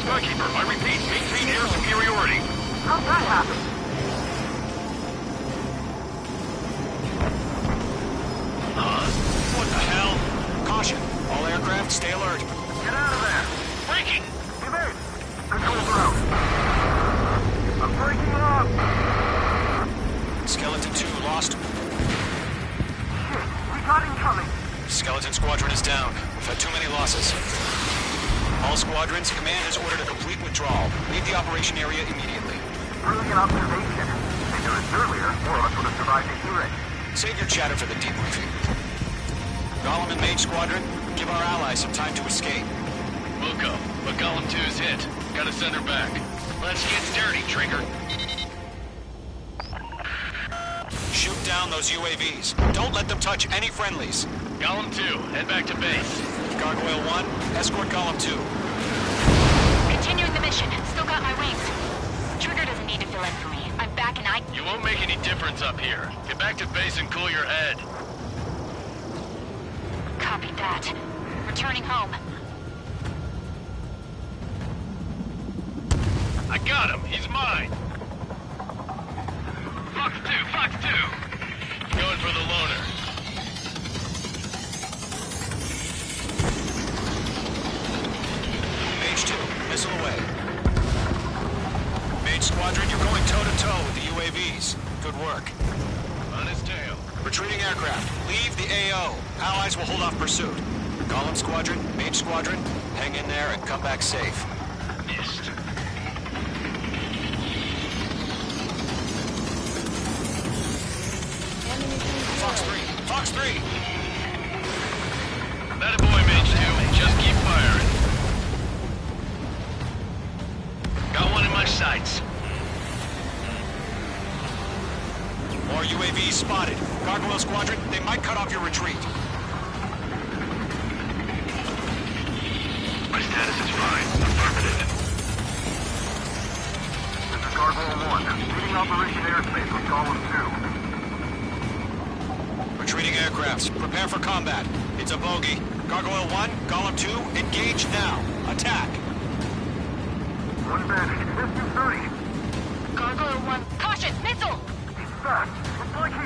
Skykeeper, I repeat, maintain air superiority. How'd that happen? What the hell? Caution, all aircraft, stay alert. Get out of there! Breaking! Evade! Controls are out. I'm breaking up! Skeleton 2 lost. Shit, we got incoming! Skeleton Squadron is down. We've had too many losses. All squadrons, command has ordered a complete withdrawal. Leave the operation area immediately. Brilliant observation. If they knew this earlier, more of us would have survived to hear it. Save your chatter for the debriefing. Golem and Mage Squadron, give our allies some time to escape. We'll go, but Golem 2's hit. Gotta send her back. Let's get dirty, Trigger. Shoot down those UAVs. Don't let them touch any friendlies. Golem 2, head back to base. Gargoyle 1, escort Golem 2. Continuing the mission. Still got my wings. Trigger doesn't need to fill in for me. I'm back and You won't make any difference up here. Get back to base and cool your head. Copied that. Returning home. I got him. He's mine. Fox 2, Fox 2. Going for the loner. Mage 2, missile away. Mage Squadron, you're going toe-to-toe with the UAVs. Good work. On his tail. Retreating aircraft, leave the AO. Allies will hold off pursuit. Golem Squadron, Mage Squadron, hang in there and come back safe. Missed. Fox 3, Fox 3! That a boy, Mage 2. Just keep firing. More UAVs spotted. Gargoyle Squadron, they might cut off your retreat. My status is fine. Affirmative. This is Gargoyle 1. Leading Operation Airspace with Column 2. Retreating aircrafts, prepare for combat. It's a bogey. Gargoyle 1, Column 2, engage now. Attack. One advantage. S-230. Gargoyle 1, caution, missile! He's fast. It's like he...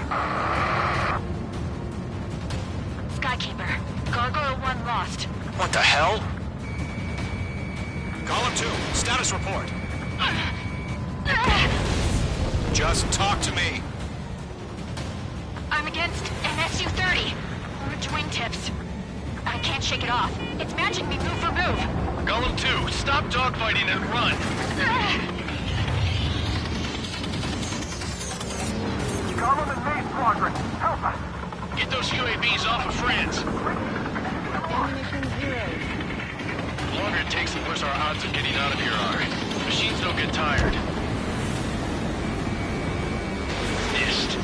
Skykeeper, Gargoyle 1 lost. What the hell? Column 2, status report. Just talk to me. I'm against an Su-30. Large wingtips. I can't shake it off. It's matching me move for move. Golem 2, stop dogfighting and run! Column and Main Squadron, help us! Get those UAVs off of France! The longer it takes, the worse our odds of getting out of here are. Machines don't get tired. Missed.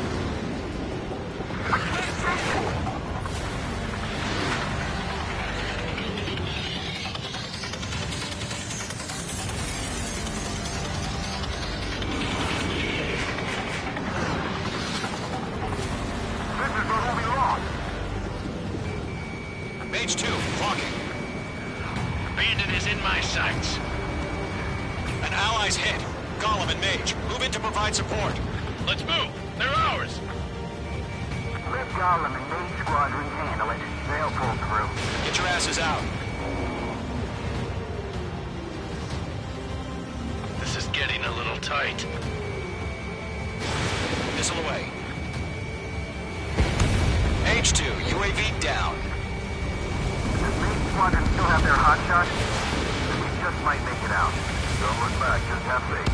Mage 2, clocking. Bandit is in my sights. An ally's hit. Golem and Mage, move in to provide support. Let's move. They're ours. Let Golem and Main Squadron handle it. They'll pull through. Get your asses out. This is getting a little tight. Missile away. H2, UAV down. Does Main Squadron still have their hotshot? We just might make it out. Don't look back, just have faith.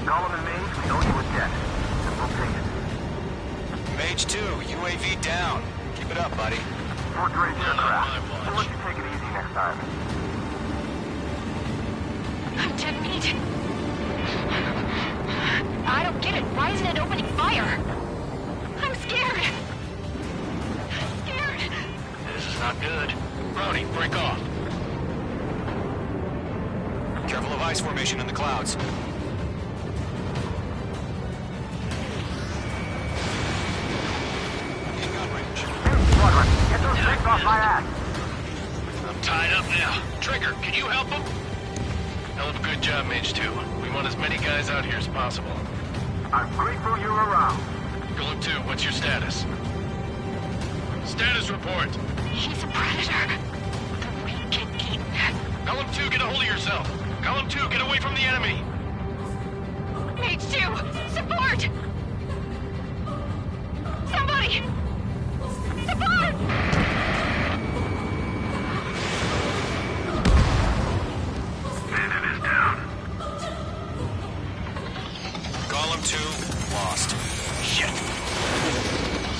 Golem and Mage, we owe you a debt. And we'll pay it. Mage 2, UAV down. Keep it up, buddy. Fort Gray's aircraft. We'll let you take it easy next time. I'm dead meat. I don't get it. Why isn't it opening fire? I'm scared. Scared. This is not good. Brownie, break off. Careful of ice formation in the clouds. In gun range. Squadron, get those things off my ass. I'm tied up now. Trigger, can you help him? Hell of a good job, Mage 2. We want as many guys out here as possible. I'm grateful you're around. Golem 2, what's your status? Status report. He's a predator. The weak get eaten. Golem 2, get a hold of yourself. Golem 2, get away from the enemy. Mage 2, support! Somebody! Support! Bandit is down. Golem 2, lost. Shit.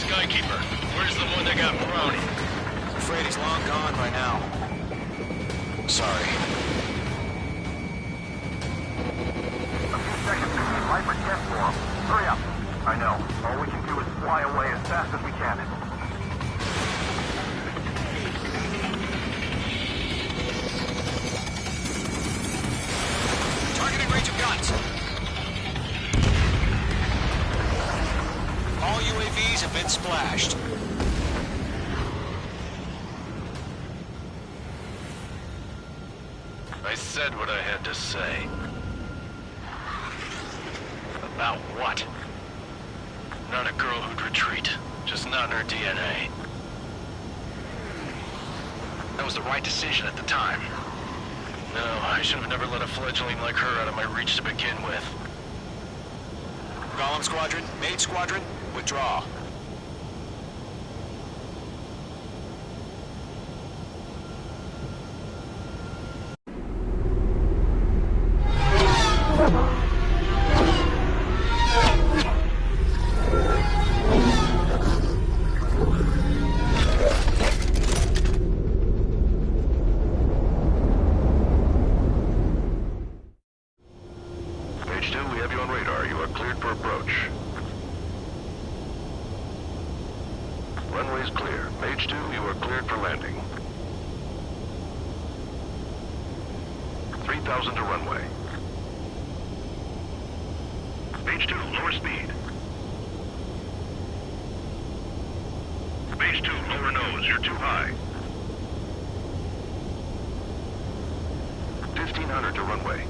Skykeeper, where's the one that got Brownie? I'm afraid he's long gone by now. Sorry. A few seconds to keep Viper test for him. Hurry up. I know. All we can do is fly away as fast as we can. Targeting range of guns. All UAVs have been splashed. I said what I had to say. About what? Not a girl who'd retreat. Just not in her DNA. That was the right decision at the time. No, I should have never let a fledgling like her out of my reach to begin with. Golem Squadron, Mage Squadron, withdraw. Page 2, we have you on radar. You are cleared for approach. Runway's clear. Mage 2, you are cleared for landing. 3,000 to runway. Mage 2, lower speed. Mage 2, lower nose. You're too high. 1,500 to runway.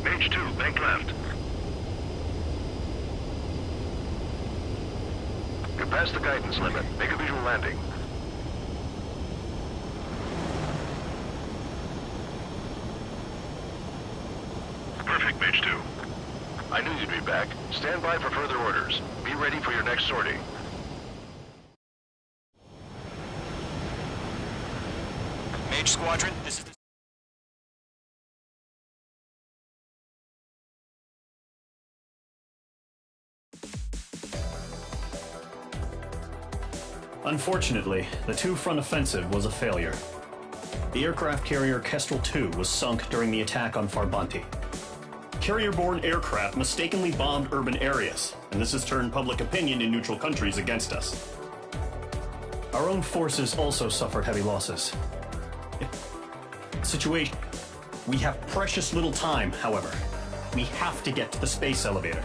Mage 2, bank left. You're past the guidance limit. Make a visual landing. Perfect, Mage 2. I knew you'd be back. Stand by for further orders. Be ready for your next sortie. Mage Squadron, this is the... Unfortunately, the two-front offensive was a failure. The aircraft carrier Kestrel II was sunk during the attack on Farbanti. Carrier-borne aircraft mistakenly bombed urban areas, and this has turned public opinion in neutral countries against us. Our own forces also suffered heavy losses. Situation. We have precious little time, however. We have to get to the space elevator.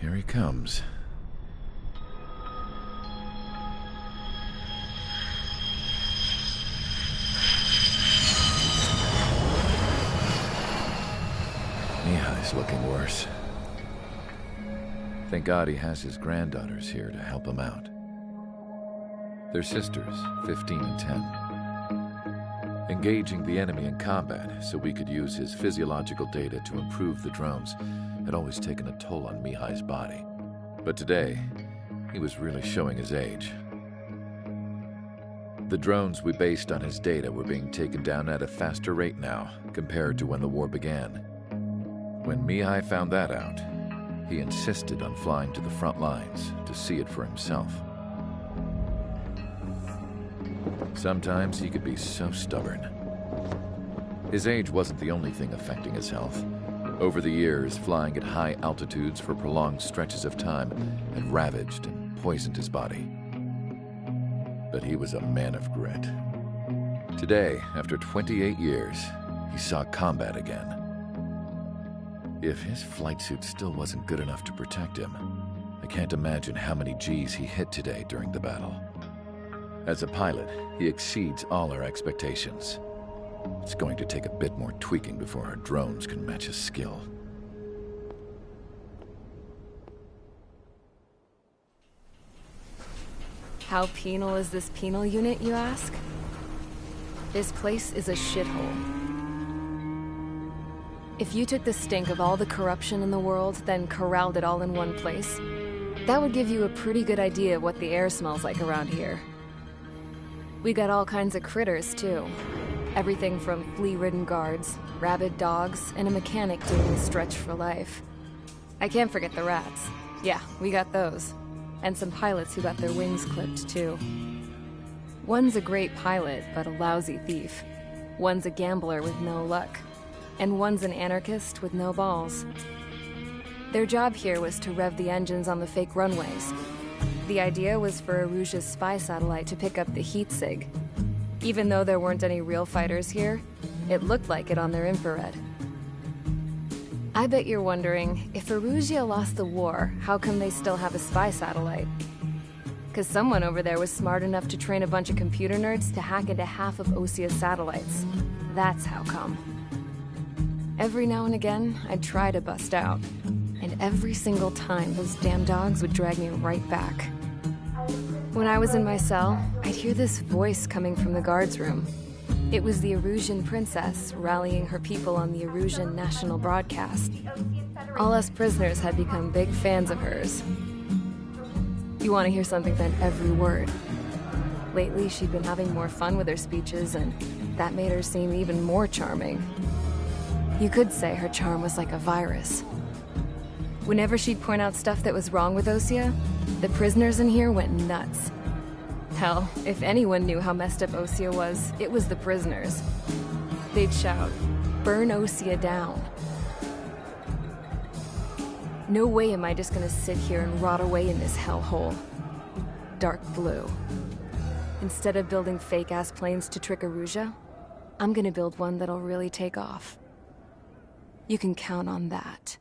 Here he comes. Mihai's looking worse. Thank God he has his granddaughters here to help him out. They're sisters, 15 and 10. Engaging the enemy in combat so we could use his physiological data to improve the drones had always taken a toll on Mihai's body. But today, he was really showing his age. The drones we based on his data were being taken down at a faster rate now compared to when the war began. When Mihai found that out, he insisted on flying to the front lines to see it for himself. Sometimes he could be so stubborn. His age wasn't the only thing affecting his health. Over the years, flying at high altitudes for prolonged stretches of time had ravaged and poisoned his body. But he was a man of grit. Today, after 28 years, he saw combat again. If his flight suit still wasn't good enough to protect him, can't imagine how many G's he hit today during the battle. As a pilot, he exceeds all our expectations. It's going to take a bit more tweaking before our drones can match his skill. How penal is this penal unit, you ask? This place is a shithole. If you took the stink of all the corruption in the world, then corralled it all in one place, that would give you a pretty good idea of what the air smells like around here. We got all kinds of critters, too. Everything from flea-ridden guards, rabid dogs, and a mechanic doing a stretch for life. I can't forget the rats. Yeah, we got those. And some pilots who got their wings clipped, too. One's a great pilot, but a lousy thief. One's a gambler with no luck. And one's an anarchist with no balls. Their job here was to rev the engines on the fake runways. The idea was for Erusia's spy satellite to pick up the heat sig. Even though there weren't any real fighters here, it looked like it on their infrared. I bet you're wondering, if Erusia lost the war, how come they still have a spy satellite? Because someone over there was smart enough to train a bunch of computer nerds to hack into half of Osia's satellites. That's how come. Every now and again, I'd try to bust out. And every single time, those damn dogs would drag me right back. When I was in my cell, I'd hear this voice coming from the guards room. It was the Erusian princess rallying her people on the Erusian national broadcast. All us prisoners had become big fans of hers. You want to hear something then every word. Lately, she'd been having more fun with her speeches, and that made her seem even more charming. You could say her charm was like a virus. Whenever she'd point out stuff that was wrong with Osia, the prisoners in here went nuts. Hell, if anyone knew how messed up Osia was, it was the prisoners. They'd shout, "Burn Osia down." No way am I just gonna sit here and rot away in this hellhole. Dark blue. Instead of building fake-ass planes to trick Erusia, I'm gonna build one that'll really take off. You can count on that.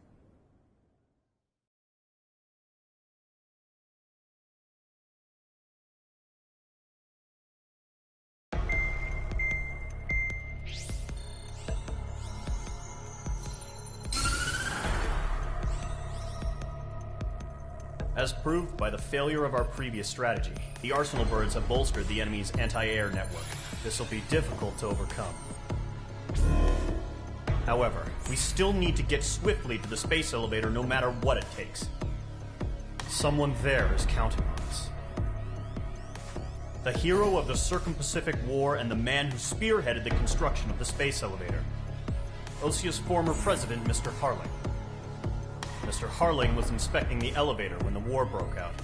As proved by the failure of our previous strategy, the Arsenal birds have bolstered the enemy's anti-air network. This will be difficult to overcome. However, we still need to get swiftly to the space elevator no matter what it takes. Someone there is counting on us. The hero of the Circum-Pacific War and the man who spearheaded the construction of the space elevator. Osia's former president, Mr. Harling. Mr. Harling was inspecting the elevator when the war broke out.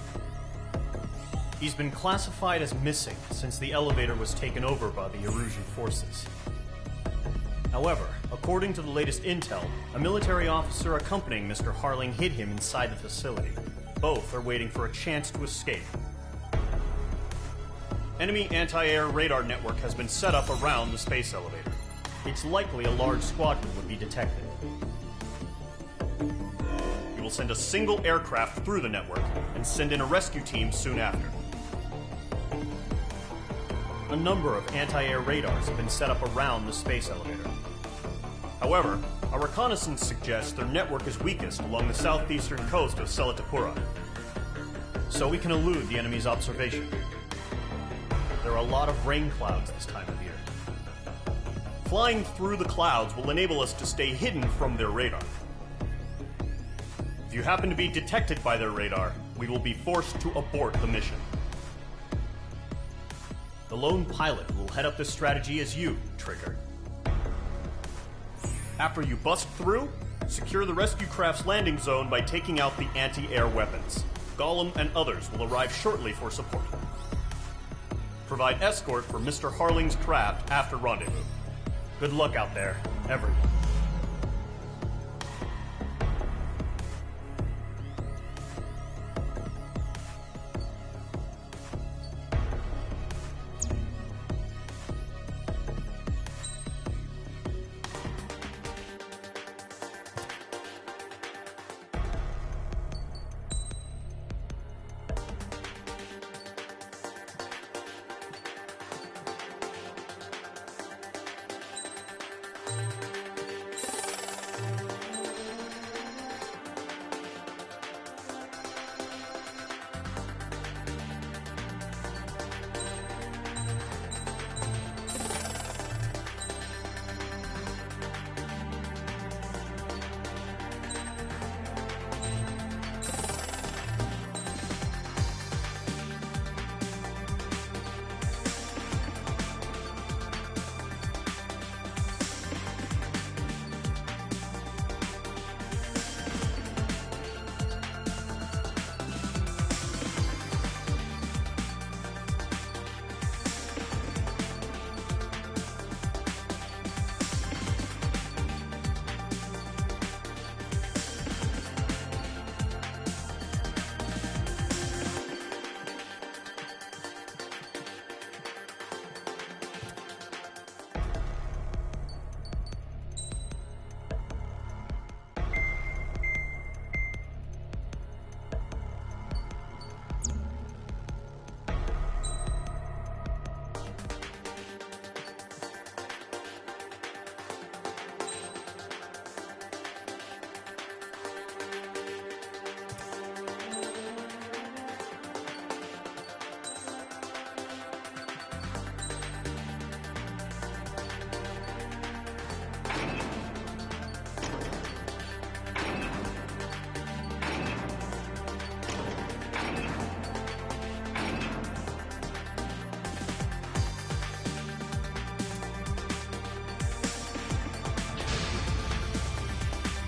He's been classified as missing since the elevator was taken over by the Erusian forces. However, according to the latest intel, a military officer accompanying Mr. Harling hid him inside the facility. Both are waiting for a chance to escape. Enemy anti-air radar network has been set up around the space elevator. It's likely a large squadron would be detected. We will send a single aircraft through the network and send in a rescue team soon after. A number of anti-air radars have been set up around the space elevator. However, our reconnaissance suggests their network is weakest along the southeastern coast of Selatapura, so we can elude the enemy's observation. There are a lot of rain clouds this time of year. Flying through the clouds will enable us to stay hidden from their radar. If you happen to be detected by their radar, we will be forced to abort the mission. The lone pilot who will head up this strategy is you, Trigger. After you bust through, secure the rescue craft's landing zone by taking out the anti-air weapons. Gollum and others will arrive shortly for support. Provide escort for Mr. Harling's craft after rendezvous. Good luck out there, everyone.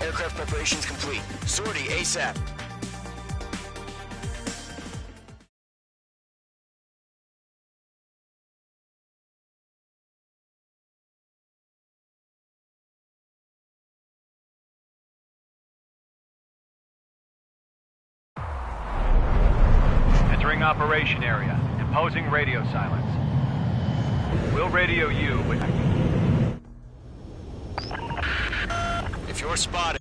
Aircraft preparations complete. Sortie ASAP. Entering operation area. Imposing radio silence. We'll radio you with... If you're spotted...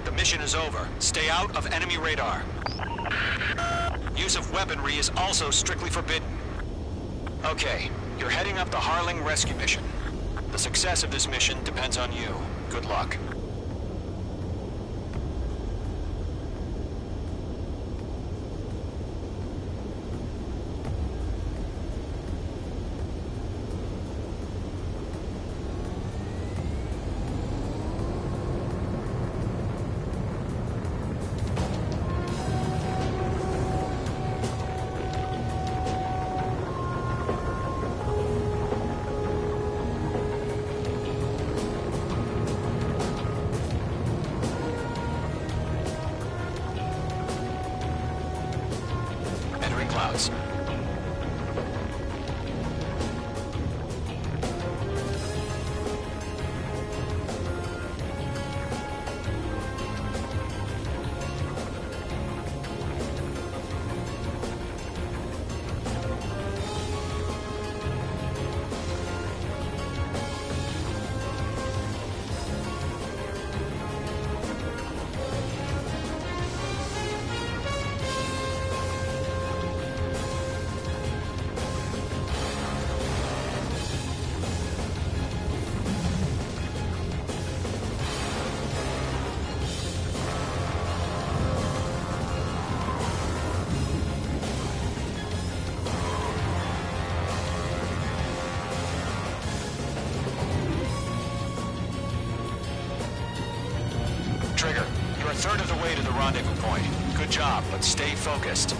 The mission is over. Stay out of enemy radar. Use of weaponry is also strictly forbidden. Okay, you're heading up the Harling rescue mission. The success of this mission depends on you. Good luck. Clouds. Trigger, you're a third of the way to the rendezvous point. Good job, but stay focused.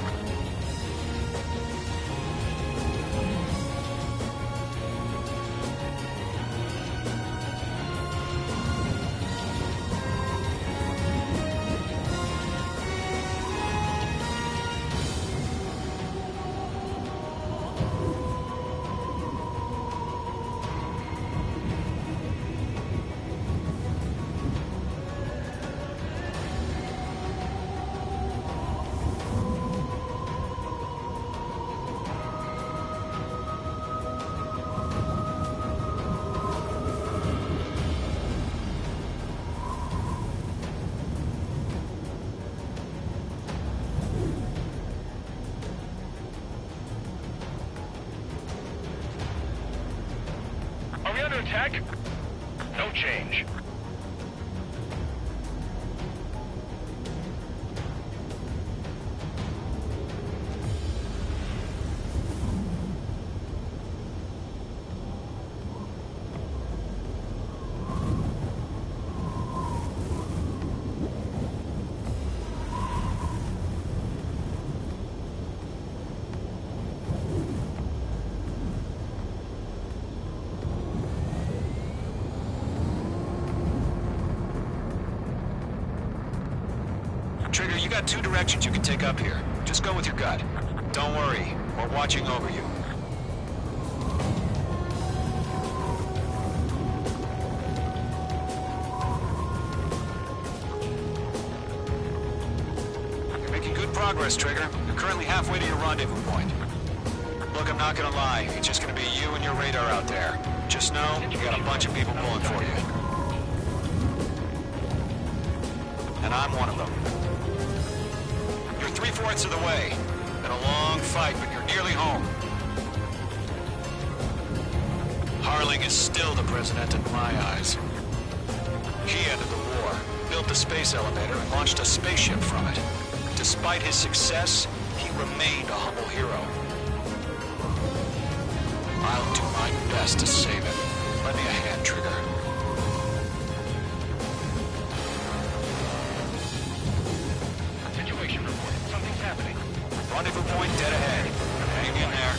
attack? No change. Trigger, you got 2 directions you can take up here. Just go with your gut. Don't worry, we're watching over you. You're making good progress, Trigger. You're currently halfway to your rendezvous point. Look, I'm not gonna lie. It's just gonna be you and your radar out there. Just know, you got a bunch of people pulling for you. And I'm one of them. You're 3/4 of the way. Been a long fight, but you're nearly home. Harling is still the president in my eyes. He ended the war, built the space elevator, and launched a spaceship from it. Despite his success, he remained a humble hero. I'll do my best to save him. Lend me a hand, Trigger. Situation report. Something's happening. Rendezvous point dead ahead. Hang in there.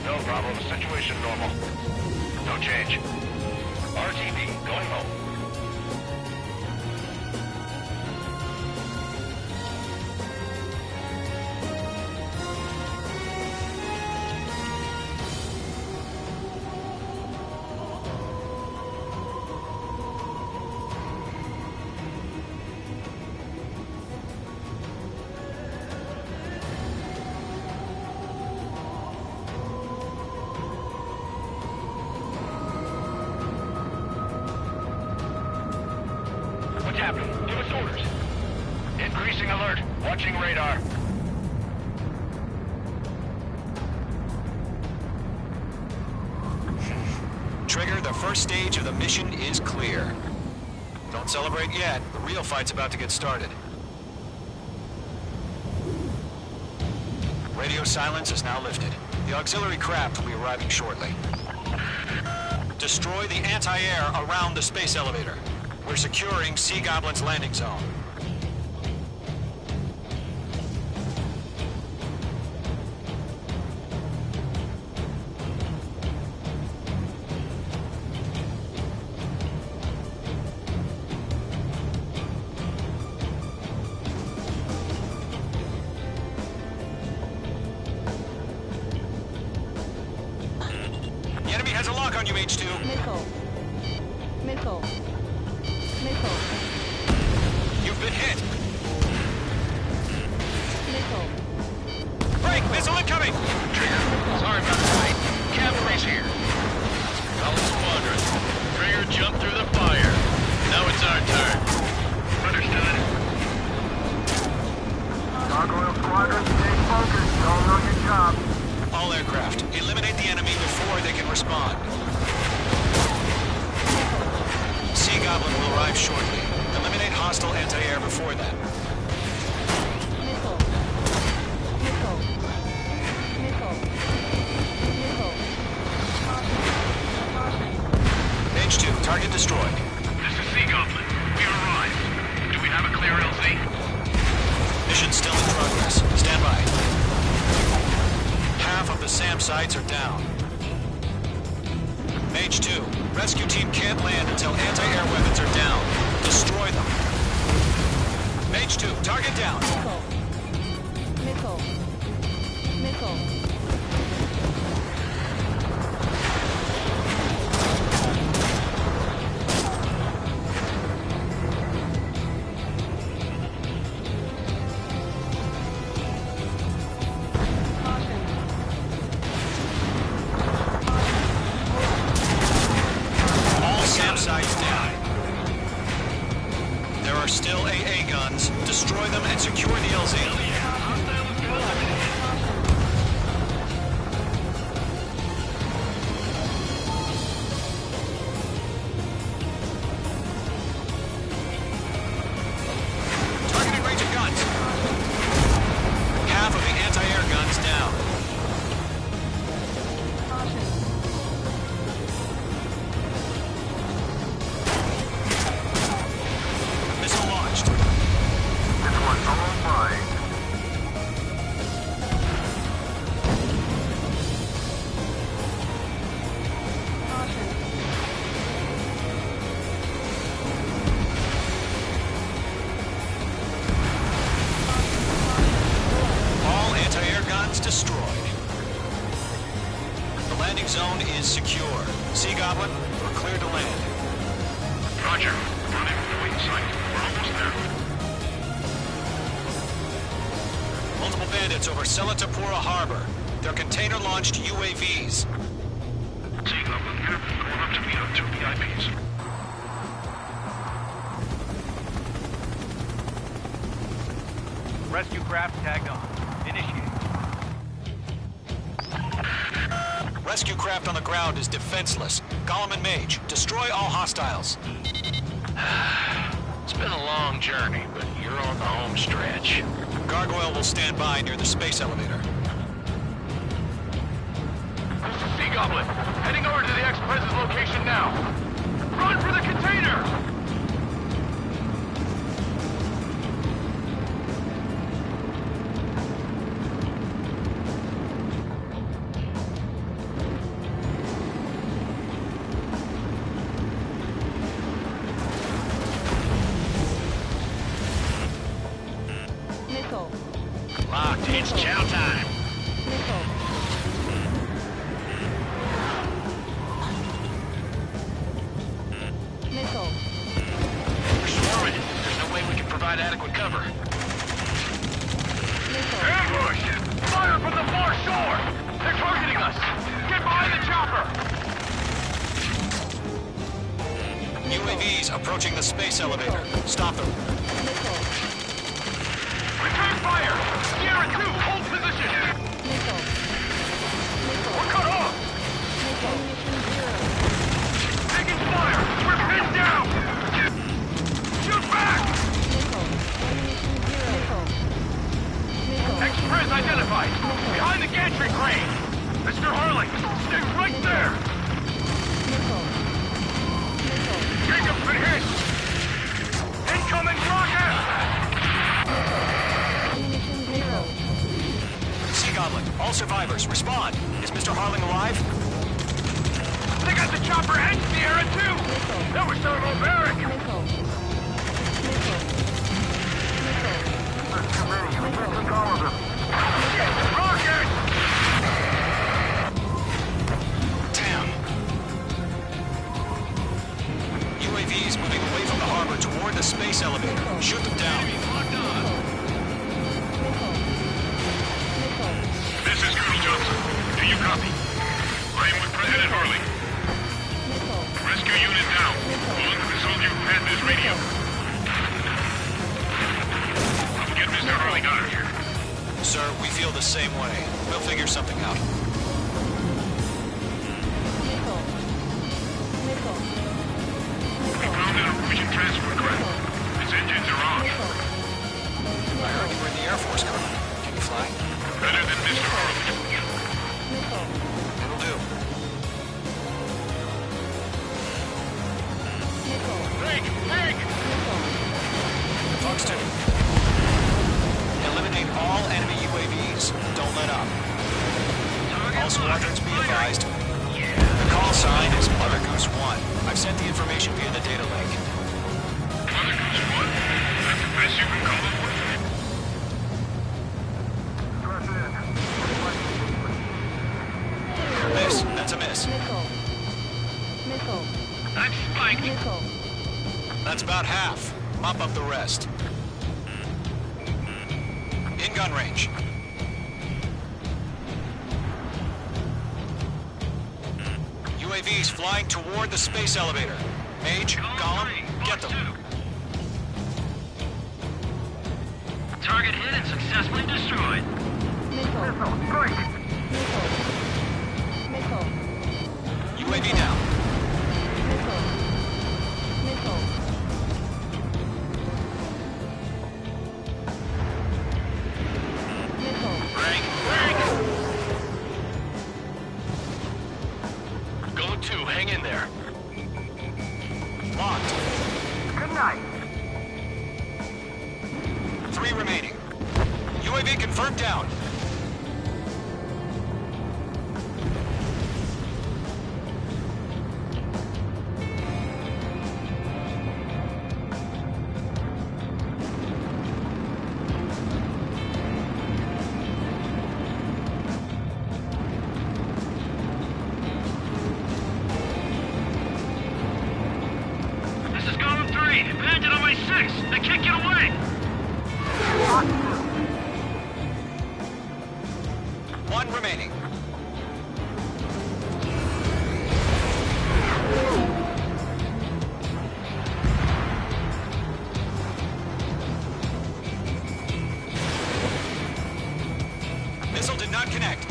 No problem. Situation normal. No change. RTB going home. What's happening? Give us orders. Increasing alert. Watching radar. Trigger, the first stage of the mission is clear. Don't celebrate yet. The real fight's about to get started. Radio silence is now lifted. The auxiliary craft will be arriving shortly. Destroy the anti-air around the space elevator. We're securing Sea Goblin's landing zone. The enemy has a lock on you, H2. Missile. Missile. Missile. You've been hit. Missile. Break! Missile incoming! Trigger, sorry about the wait. Cavalry's here. All squadron. Trigger jumped through the fire. Now it's our turn. Understood. Gargoyle Squadron, stay focused. You all know your job. All aircraft, eliminate the enemy before they can respond. Sea Goblin will arrive shortly. Eliminate hostile anti-air before then. Missile. Missile. Missile. Missile. H2, target destroyed. This is Sea Goblin. We arrived. Do we have a clear LZ? Mission still in progress. Stand by. Half of the SAM sites are down. H2, rescue team can't land until anti-air weapons are down. Destroy them. H2, target down. Missile. Missile. Missile. are still AA guns. Destroy them and secure the LZ. Targeting range of guns. Half of the anti-air guns down. Missile launched. This one's all mine. All anti-air guns destroyed. The landing zone is secure. Sea Goblin, we're clear to land. Roger. Running with wing sight. We're almost there. Multiple bandits over Selatapura Harbor. They're container-launched UAVs. Sea Goblin here. Going up to meet up 2 VIPs. Rescue craft tagged on. Initiate. Rescue craft on the ground is defenseless. Gollum and Mage, destroy all hostiles. It's been a long journey, but you're on the home stretch. Gargoyle will stand by near the space elevator. Sea Goblin, heading over to the ex-Prez's location now. Run for the container! Missile. Locked. It's chow time. Missile. Missile. We're swarming. There's no way we can provide adequate cover. Missile. Ambush! Fire from the far shore! They're targeting us! Get behind the chopper! UAVs approaching the space elevator. Stop them. Missile. Return fire! Sierra 2, hold position! Missile. Missile. We're cut off! Ammunition zero. Taking fire! We're pinned down! Shoot back! Missile. Ammunition zero. Missile. Missile. Ex-Prez identified! Behind the gantry crane! Mr. Harling, stay right there! Missile. Missile. Jacob's been hit! Incoming rocket! Ammunition zero. Sea Goblin, all survivors, respond. Is Mr. Harling alive? They got the chopper and Sierra 2! Missile. That was so barbaric! Missile. Missile. Missile. That's too many. We can't take all of them. Rocket! Damn. UAVs moving away from the harbor toward the space elevator. Shoot them down. This is Colonel Johnson. Do you copy? I am with President Harling. Rescue unit down. Along with the soldier who had this radio. Get Mr. Harling out of here. Sir, we feel the same way. We'll figure something out. Missile. Missile. We found an Norwegian transport craft. Its engines are on. I heard you were in the Air Force, Colonel. Can you fly? Better than Mr. Harling. Missile. It'll do. Missile. Dig! Fox 2. Eliminate all enemy UAVs. Don't let up. All squadrons be advised. The call sign is Mother Goose 1. I've sent the information via the data link. Mother Goose 1? That's the best you can call it? Miss. That's a miss. Missile. Missile. I'm spiked. Missile. That's about half. Mop up the rest. In gun range. UAVs flying toward the space elevator. Mage, Gollum, get them. Target hit and successfully destroyed. Missile. Strike! Missile. UAV down. Missile. Missile. Missile. Rank. Go 2, hang in there. Locked. Good night. 3 remaining. UAV confirmed down. This is Golem 3. Bandit on my 6. They can't get away. 1 remaining. Missile did not connect.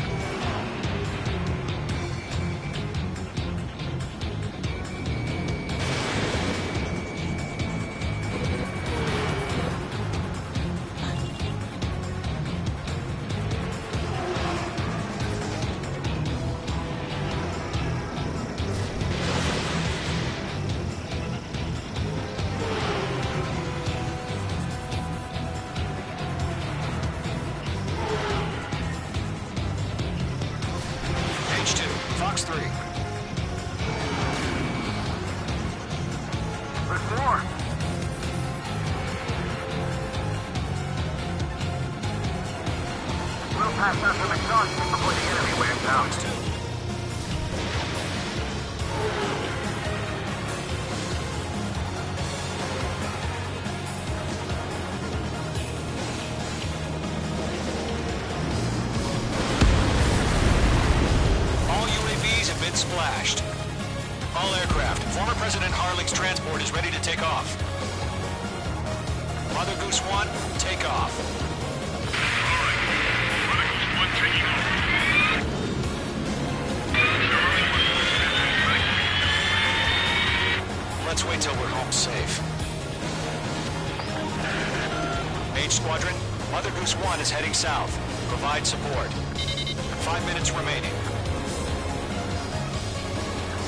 H2, Fox 3. There's more. We'll pass out some exhaustion before the enemy wears out. All UAVs have been splashed. All aircraft, former President Harling's transport is ready to take off. Mother Goose 1, take off. Mother Goose 1 taking off. Let's wait till we're home safe. H Squadron, Mother Goose 1 is heading south. Provide support. 5 minutes remaining.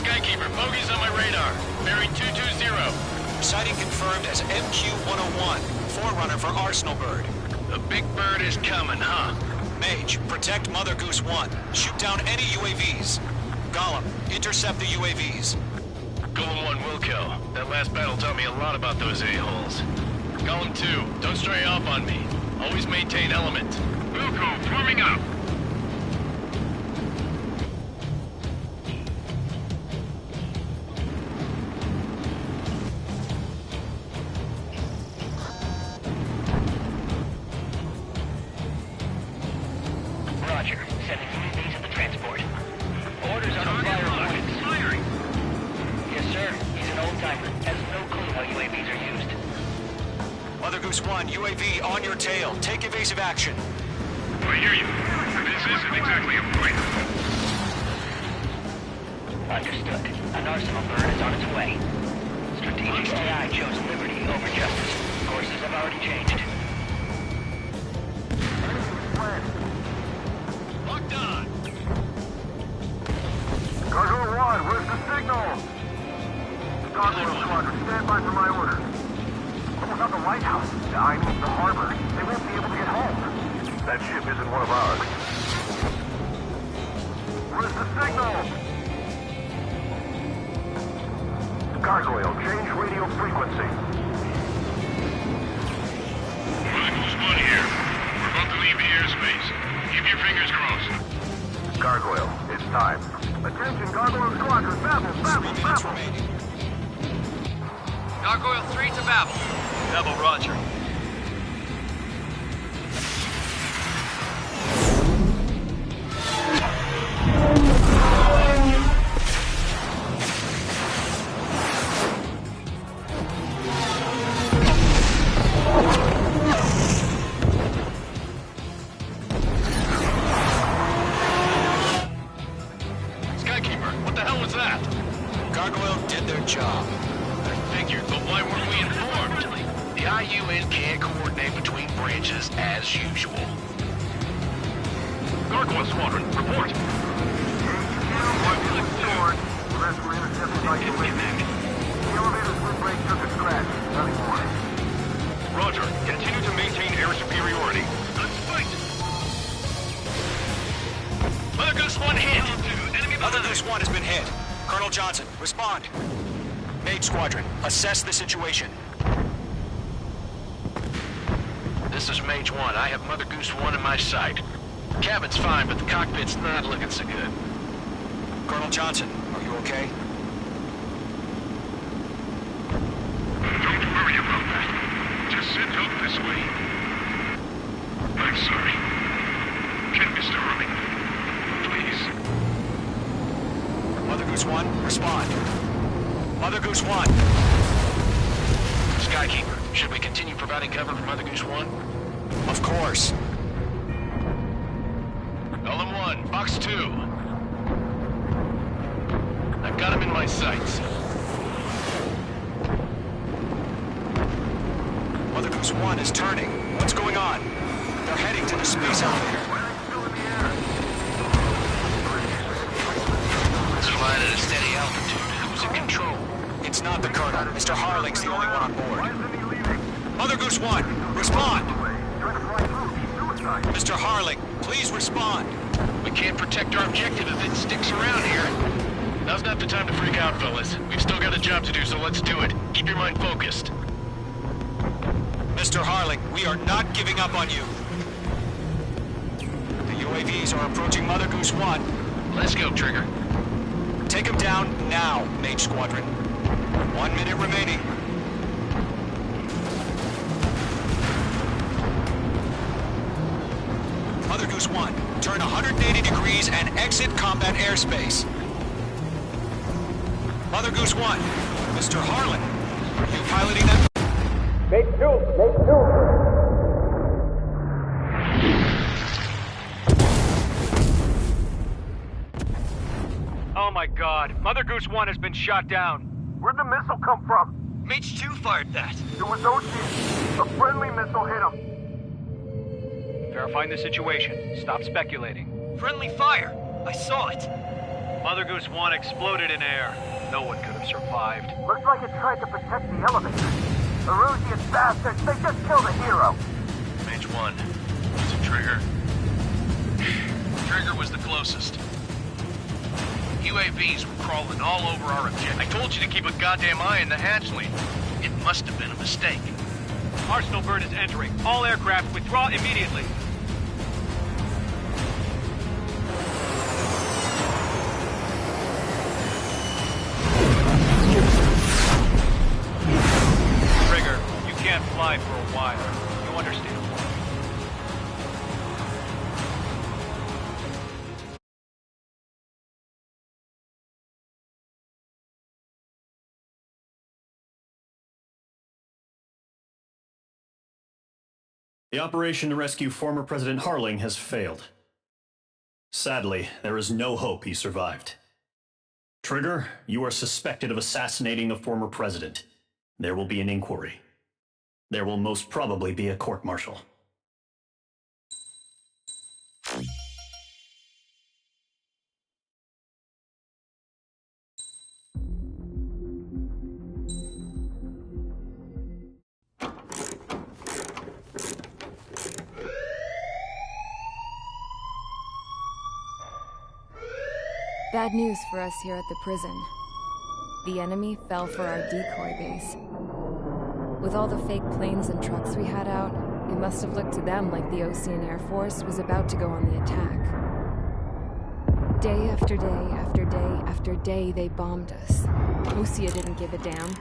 Skykeeper, bogey's on my radar. Bearing 220. Sighting confirmed as MQ-101, forerunner for Arsenal Bird. The big bird is coming, huh? Mage, protect Mother Goose 1. Shoot down any UAVs. Gollum, intercept the UAVs. Golem 1 will kill. That last battle taught me a lot about those a-holes. Golem 2, don't stray off on me. Always maintain element. Wilco, forming up. Roger. Sending UAVs to the transport. Orders on a fire rockets. Firing. Yes, sir. He's an old-timer. Has no clue how UAVs are used. Mother Goose 1, UAV on your tail. Take evasive action. I hear you. This isn't exactly a fight. Understood. An Arsenal bird is on its way. Strategic AI chose liberty over justice. Courses have already changed. Locked on. Cargo 1, where's the signal? Gargoyle Squadron, stand by for my orders. Almost at the lighthouse. I mean the harbor. They won't be able to get home. That ship isn't one of ours. Where's the signal? Gargoyle, change radio frequency. Mother Goose 1 here. We're about to leave the airspace. Keep your fingers crossed. Gargoyle, it's time. Attention, Gargoyle Squadron, Babel, Babel, Babel! Gargoyle 3 to Babel. Babel, roger. why UN can't coordinate between branches as usual. Gargoyle Squadron, report. Roger. Continue to maintain air superiority. Let's fight! Mother Goose 1 hit! Mother Goose 1 has been hit. Colonel Johnson, respond. Mage Squadron, assess the situation. This is Mage 1. I have Mother Goose 1 in my sight. Cabin's fine, but the cockpit's not looking so good. Colonel Johnson, are you okay? Don't worry about that. Just send help this way. I'm sorry. Can Mr. Harling, please? Mother Goose 1, respond. Mother Goose 1. Skykeeper, should we continue providing cover for Mother Goose 1? Of course. LM1, Box 2. I've got him in my sights. Mother Goose 1 is turning. What's going on? They're heading to the space elevator. It's flying at a steady altitude. Who's in control? It's not the Colonel. Mr. Harling's the only one on board. Mother Goose 1, respond! Mr. Harling, please respond. We can't protect our objective if it sticks around here. Now's not the time to freak out, fellas. We've still got a job to do, so let's do it. Keep your mind focused. Mr. Harling, we are not giving up on you. The UAVs are approaching Mother Goose 1. Let's go, Trigger. Take him down now, Mage Squadron. 1 minute remaining. Mother Goose 1, turn 180 degrees and exit combat airspace. Mother Goose 1, Mr. Harlan, are you piloting them? Make two! Oh my god, Mother Goose 1 has been shot down. Where'd the missile come from? Mage 2 fired that. It was Oshi. A friendly missile hit him. Verifying the situation. Stop speculating. Friendly fire! I saw it! Mother Goose 1 exploded in air. No one could have survived. Looks like it tried to protect the elevator. Erusian bastards, they just killed a hero. Mage 1. Is it Trigger? Trigger was the closest. UAVs were crawling all over our objective. I told you to keep a goddamn eye on the hatchling. It must have been a mistake. Arsenal bird is entering. All aircraft withdraw immediately. Trigger, you can't fly for a while. You understand? The operation to rescue former President Harling has failed. Sadly, there is no hope he survived. Trigger, you are suspected of assassinating the former president. There will be an inquiry. There will most probably be a court-martial. Bad news for us here at the prison. The enemy fell for our decoy base. With all the fake planes and trucks we had out, it must have looked to them like the Ocean Air Force was about to go on the attack. Day after day after day after day, they bombed us. Osea didn't give a damn.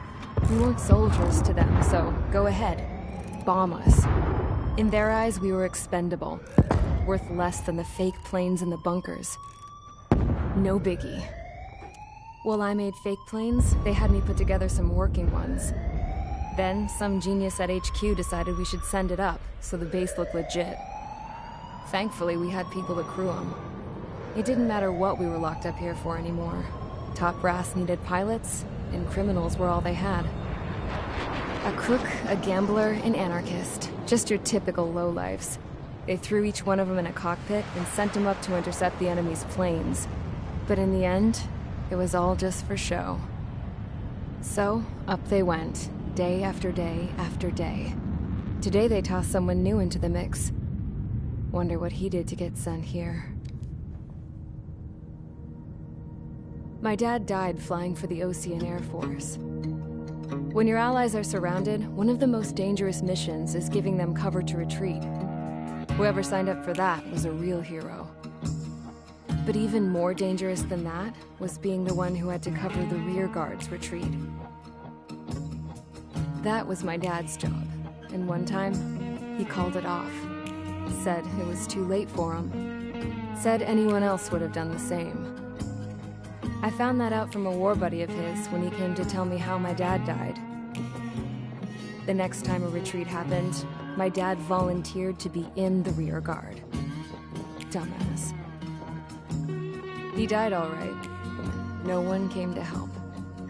We weren't soldiers to them, so go ahead. Bomb us. In their eyes, we were expendable. Worth less than the fake planes in the bunkers. No biggie. While I made fake planes, they had me put together some working ones. Then, some genius at HQ decided we should send it up, so the base looked legit. Thankfully, we had people to crew them. It didn't matter what we were locked up here for anymore. Top brass needed pilots, and criminals were all they had. A crook, a gambler, an anarchist. Just your typical lowlifes. They threw each one of them in a cockpit and sent them up to intercept the enemy's planes. But in the end, it was all just for show. So, up they went, day after day after day. Today they tossed someone new into the mix. Wonder what he did to get sent here. My dad died flying for the Ocean Air Force. When your allies are surrounded, one of the most dangerous missions is giving them cover to retreat. Whoever signed up for that was a real hero. But even more dangerous than that was being the one who had to cover the rear guard's retreat. That was my dad's job, and one time, he called it off. Said it was too late for him. Said anyone else would have done the same. I found that out from a war buddy of his when he came to tell me how my dad died. The next time a retreat happened, my dad volunteered to be in the rear guard. Dumbass. He died all right. No one came to help.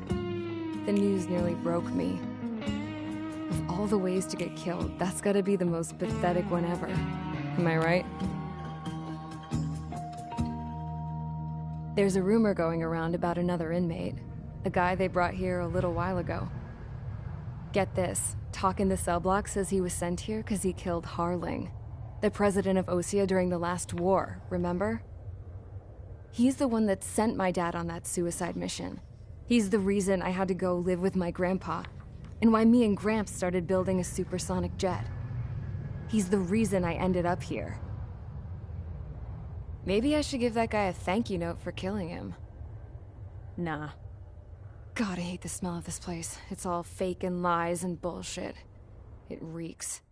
The news nearly broke me. Of all the ways to get killed, that's gotta be the most pathetic one ever. Am I right? There's a rumor going around about another inmate. A guy they brought here a little while ago. Get this, talk in the cell block says he was sent here because he killed Harling, the president of Osea during the last war, remember? He's the one that sent my dad on that suicide mission. He's the reason I had to go live with my grandpa, and why me and Gramps started building a supersonic jet. He's the reason I ended up here. Maybe I should give that guy a thank you note for killing him. Nah. God, I hate the smell of this place. It's all fake and lies and bullshit. It reeks.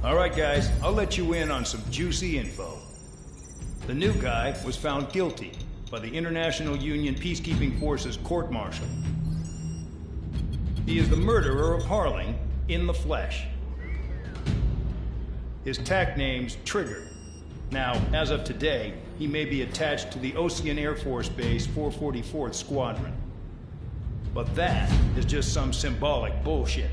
All right, guys, I'll let you in on some juicy info. The new guy was found guilty by the International Union Peacekeeping Forces court-martial. He is the murderer of Harling in the flesh. His TAC name's Trigger. Now, as of today, he may be attached to the Ocean Air Force Base 444th Squadron. But that is just some symbolic bullshit.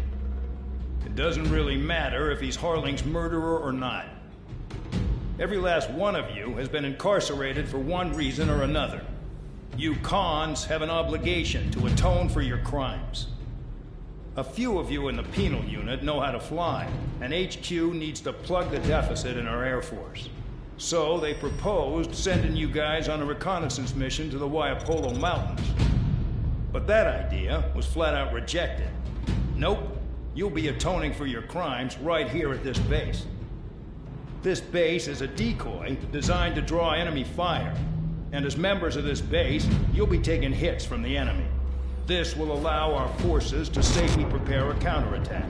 It doesn't really matter if he's Harling's murderer or not. Every last one of you has been incarcerated for one reason or another. You cons have an obligation to atone for your crimes. A few of you in the penal unit know how to fly, and HQ needs to plug the deficit in our Air Force. So they proposed sending you guys on a reconnaissance mission to the Waiapolo Mountains. But that idea was flat out rejected. Nope, you'll be atoning for your crimes right here at this base. This base is a decoy designed to draw enemy fire. And as members of this base, you'll be taking hits from the enemy. This will allow our forces to safely prepare a counterattack.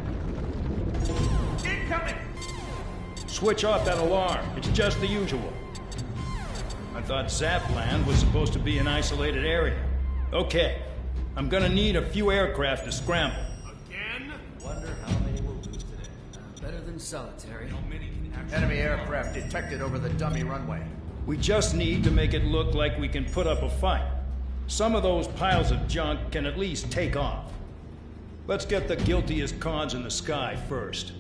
Incoming! Switch off that alarm. It's just the usual. I thought Zapland was supposed to be an isolated area. Okay, I'm gonna need a few aircraft to scramble. Again? Wonder how many we'll lose today. Better than solitary. Enemy aircraft detected over the dummy runway. We just need to make it look like we can put up a fight. Some of those piles of junk can at least take off. Let's get the guiltiest cons in the sky first.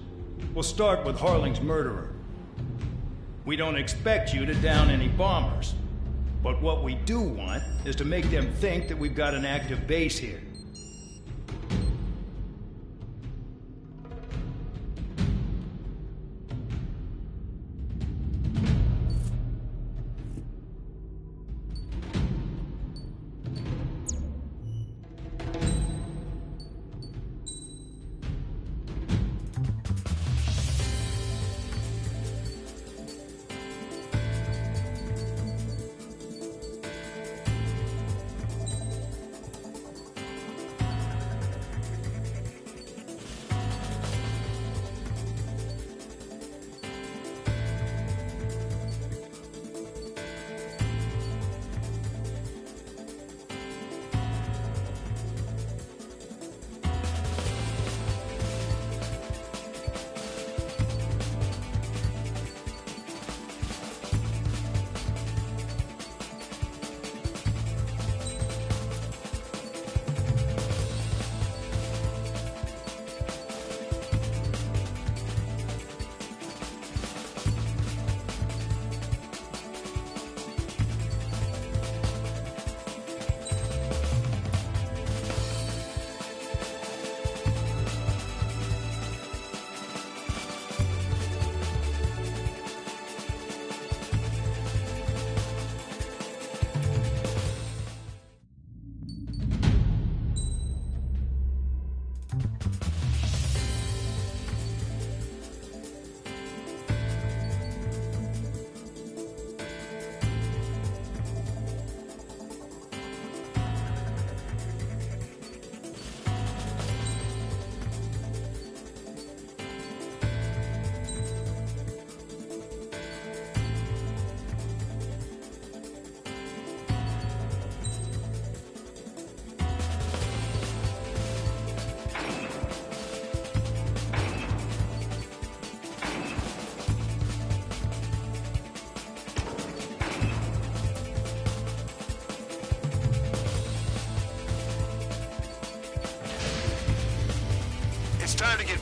We'll start with Harling's murderer. We don't expect you to down any bombers. But what we do want is to make them think that we've got an active base here.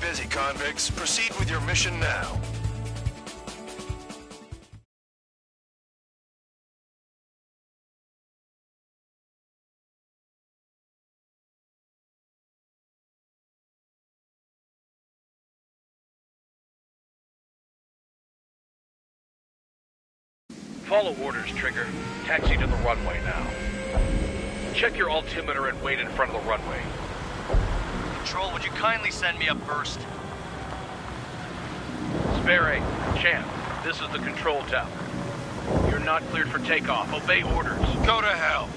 busy, convicts. Proceed with your mission now. Follow orders, Trigger. Taxi to the runway now. Check your altimeter and wait in front of the runway. Control, would you kindly send me up first? Spare 8, Champ, this is the control tower. You're not cleared for takeoff. Obey orders. Go to hell.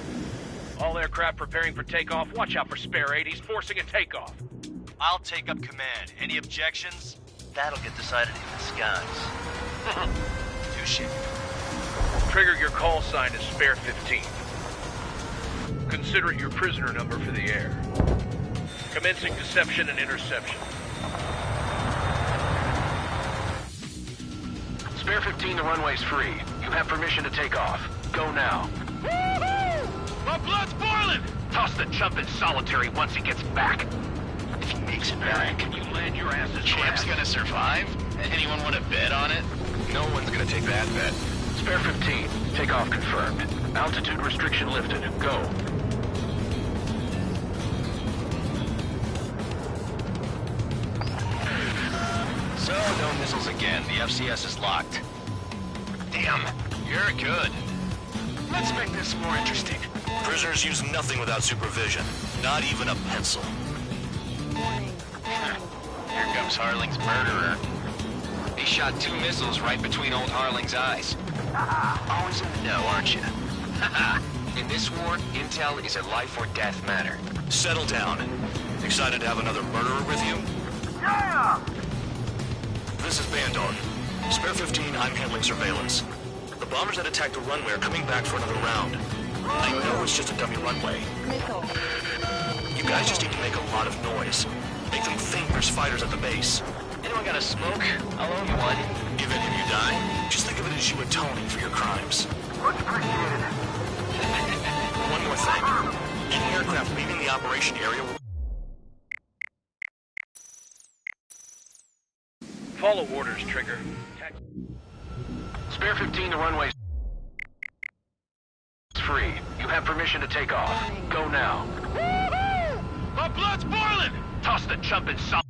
All aircraft preparing for takeoff. Watch out for Spare 8. He's forcing a takeoff. I'll take up command. Any objections? That'll get decided in the skies. Touche. Trigger, your call sign is Spare 15. Consider it your prisoner number for the air. Commencing deception and interception. Spare 15, the runway's free. You have permission to take off. Go now. Woohoo! My blood's boiling! Toss the chump in solitary once he gets back. If he makes it back, Can you land your asses Champ's flat? gonna survive? Anyone want to bet on it? No one's gonna take that bet. Spare 15, takeoff confirmed. Altitude restriction lifted. Go. So, no missiles again. The FCS is locked. Damn, you're good. Let's make this more interesting. Prisoners use nothing without supervision. Not even a pencil. Here comes Harling's murderer. He shot 2 missiles right between old Harling's eyes. Always in the know, aren't you? In this war, intel is a life or death matter. Settle down. Excited to have another murderer with you? Yeah! This is Bandog. Spare 15, I'm handling surveillance. The bombers that attacked the runway are coming back for another round. I know it's just a dummy runway. You guys just need to make a lot of noise. Make them think there's fighters at the base. Anyone got a smoke? I'll owe you one. If any of you die, just think of it as you atoning for your crimes. Much appreciated. One more thing. Any aircraft leaving the operation area will... Follow orders, Trigger. Spare 15, the runway's free. You have permission to take off. Go now. Woohoo! My blood's boiling! Toss the chump in solitary.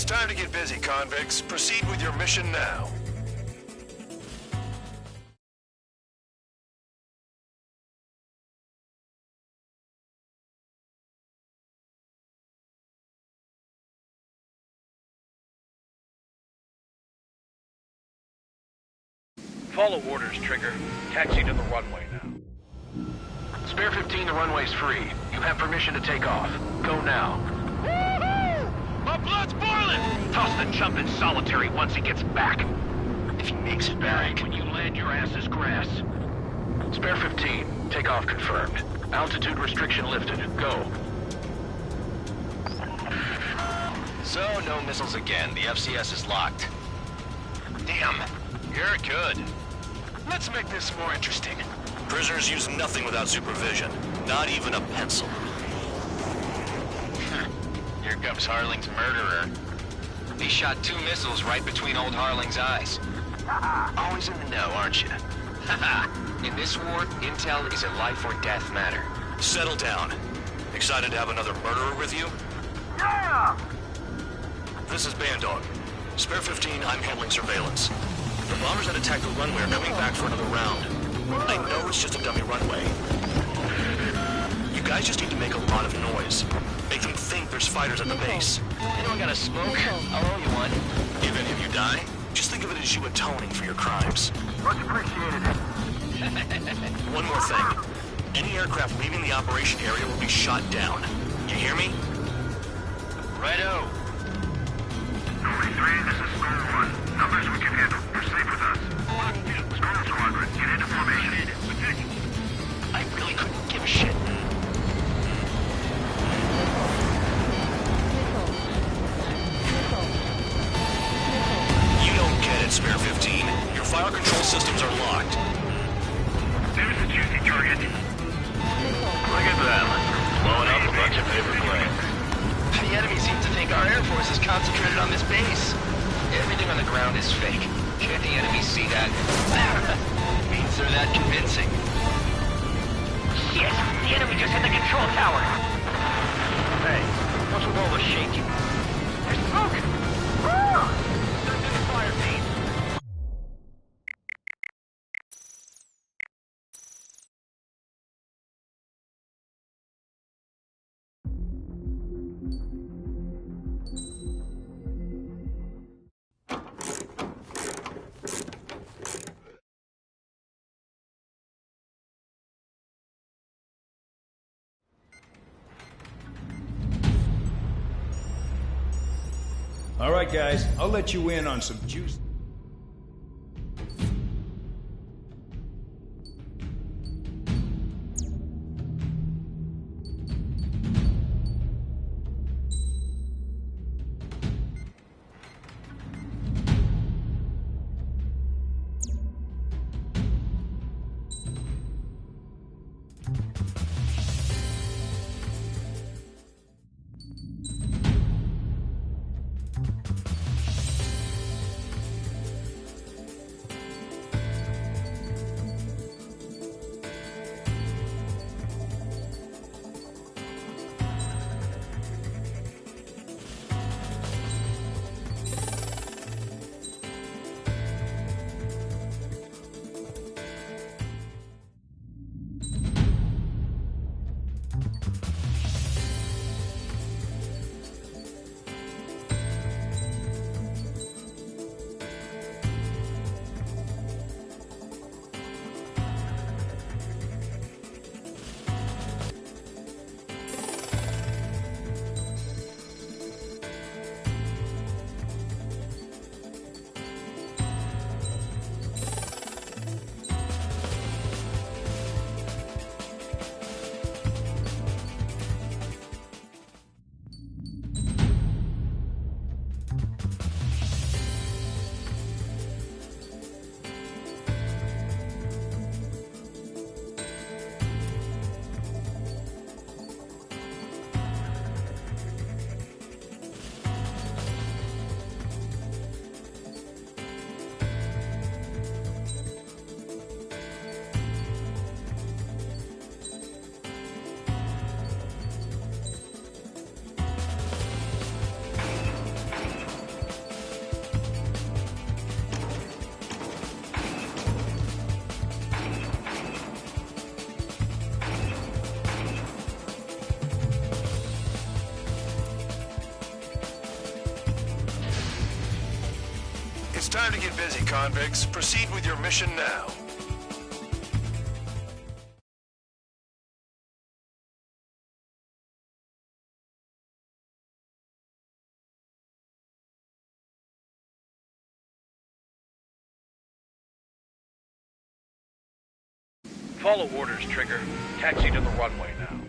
It's time to get busy, convicts. Proceed with your mission now. Follow orders, Trigger. Taxi to the runway now. Spare 15, the runway's free. You have permission to take off. Go now. Woohoo! My blood's boiling! Toss the chump in solitary once he gets back. If he makes it back, when you land, your ass is grass. Spare 15, takeoff confirmed. Altitude restriction lifted. Go. So, no missiles again. The FCS is locked. Damn, you're good. Let's make this more interesting. Prisoners use nothing without supervision. Not even a pencil. Here comes Harling's murderer. He shot 2 missiles right between old Harling's eyes. Always in the know, aren't you? In this war, intel is a life or death matter. Settle down. Excited to have another murderer with you? Yeah! This is Bandog. Spare 15, I'm handling surveillance. The bombers that attacked the runway are coming back for another round. I know it's just a dummy runway. You guys just need to make a lot of noise. Make them think there's fighters at the base. Anyone got a smoke? I'll owe you one. If any of you die, just think of it as you atoning for your crimes. Much appreciated. One more thing. Any aircraft leaving the operation area will be shot down. You hear me? Righto. 43, this is Squall 1. Numbers we can handle. You're safe with us. Squall Squadron, get into formation. I really couldn't give a shit. You don't get it, Spare 15. Your fire control systems are locked. There's a juicy target. Look at them. Blowing up a bunch of paper planes. The enemy seems to think our Air Force is concentrated on this base. Everything on the ground is fake. Can't the enemy see that? Means they're that convincing. Shit! The enemy just hit the control tower! Hey, what's with all the shaking? There's smoke! Woo! Don't do the fire phase. All right, guys, I'll let you in on some juice. time to get busy, convicts. Proceed with your mission now. Follow orders, Trigger. Taxi to the runway now.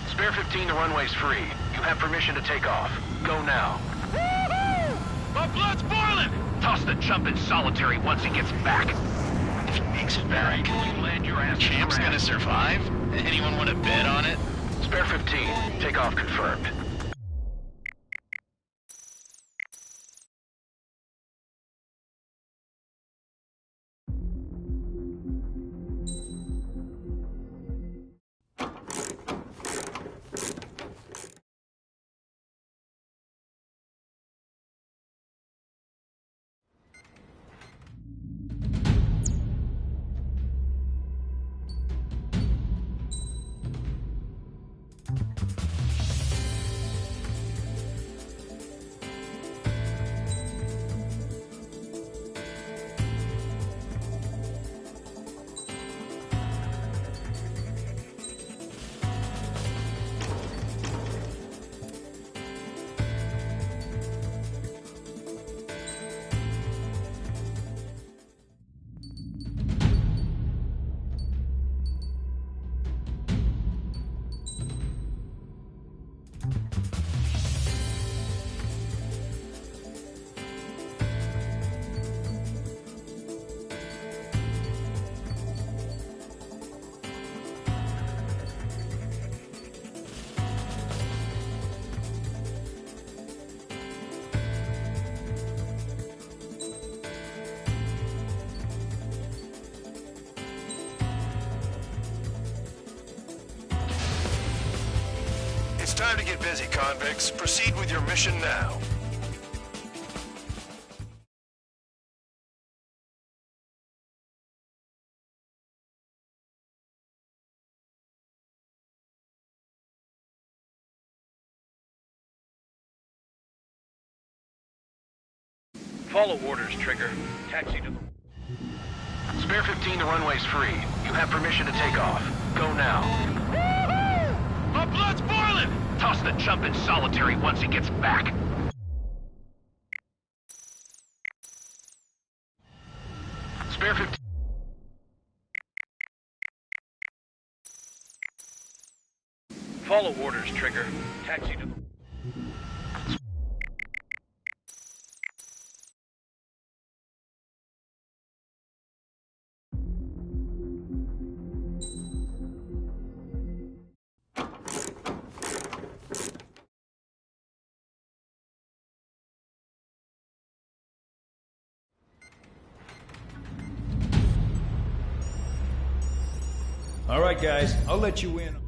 Spare 15, the runway's free. You have permission to take off. Go now. My blood's boiling! Toss the chump in solitary once he gets back. If he makes it back, You land your ass. Champ's gonna survive? Anyone want to bet on it? Spare 15, takeoff confirmed. It's time to get busy, convicts. Proceed with your mission now. Follow orders, Trigger. Taxi to the... Spare 15, the runway's free. You have permission to take off. Go now. My blood's boiling! Toss the chump in solitary once he gets back. Spare 15. Follow orders, Trigger. Taxi to the... All right, guys, I'll let you in.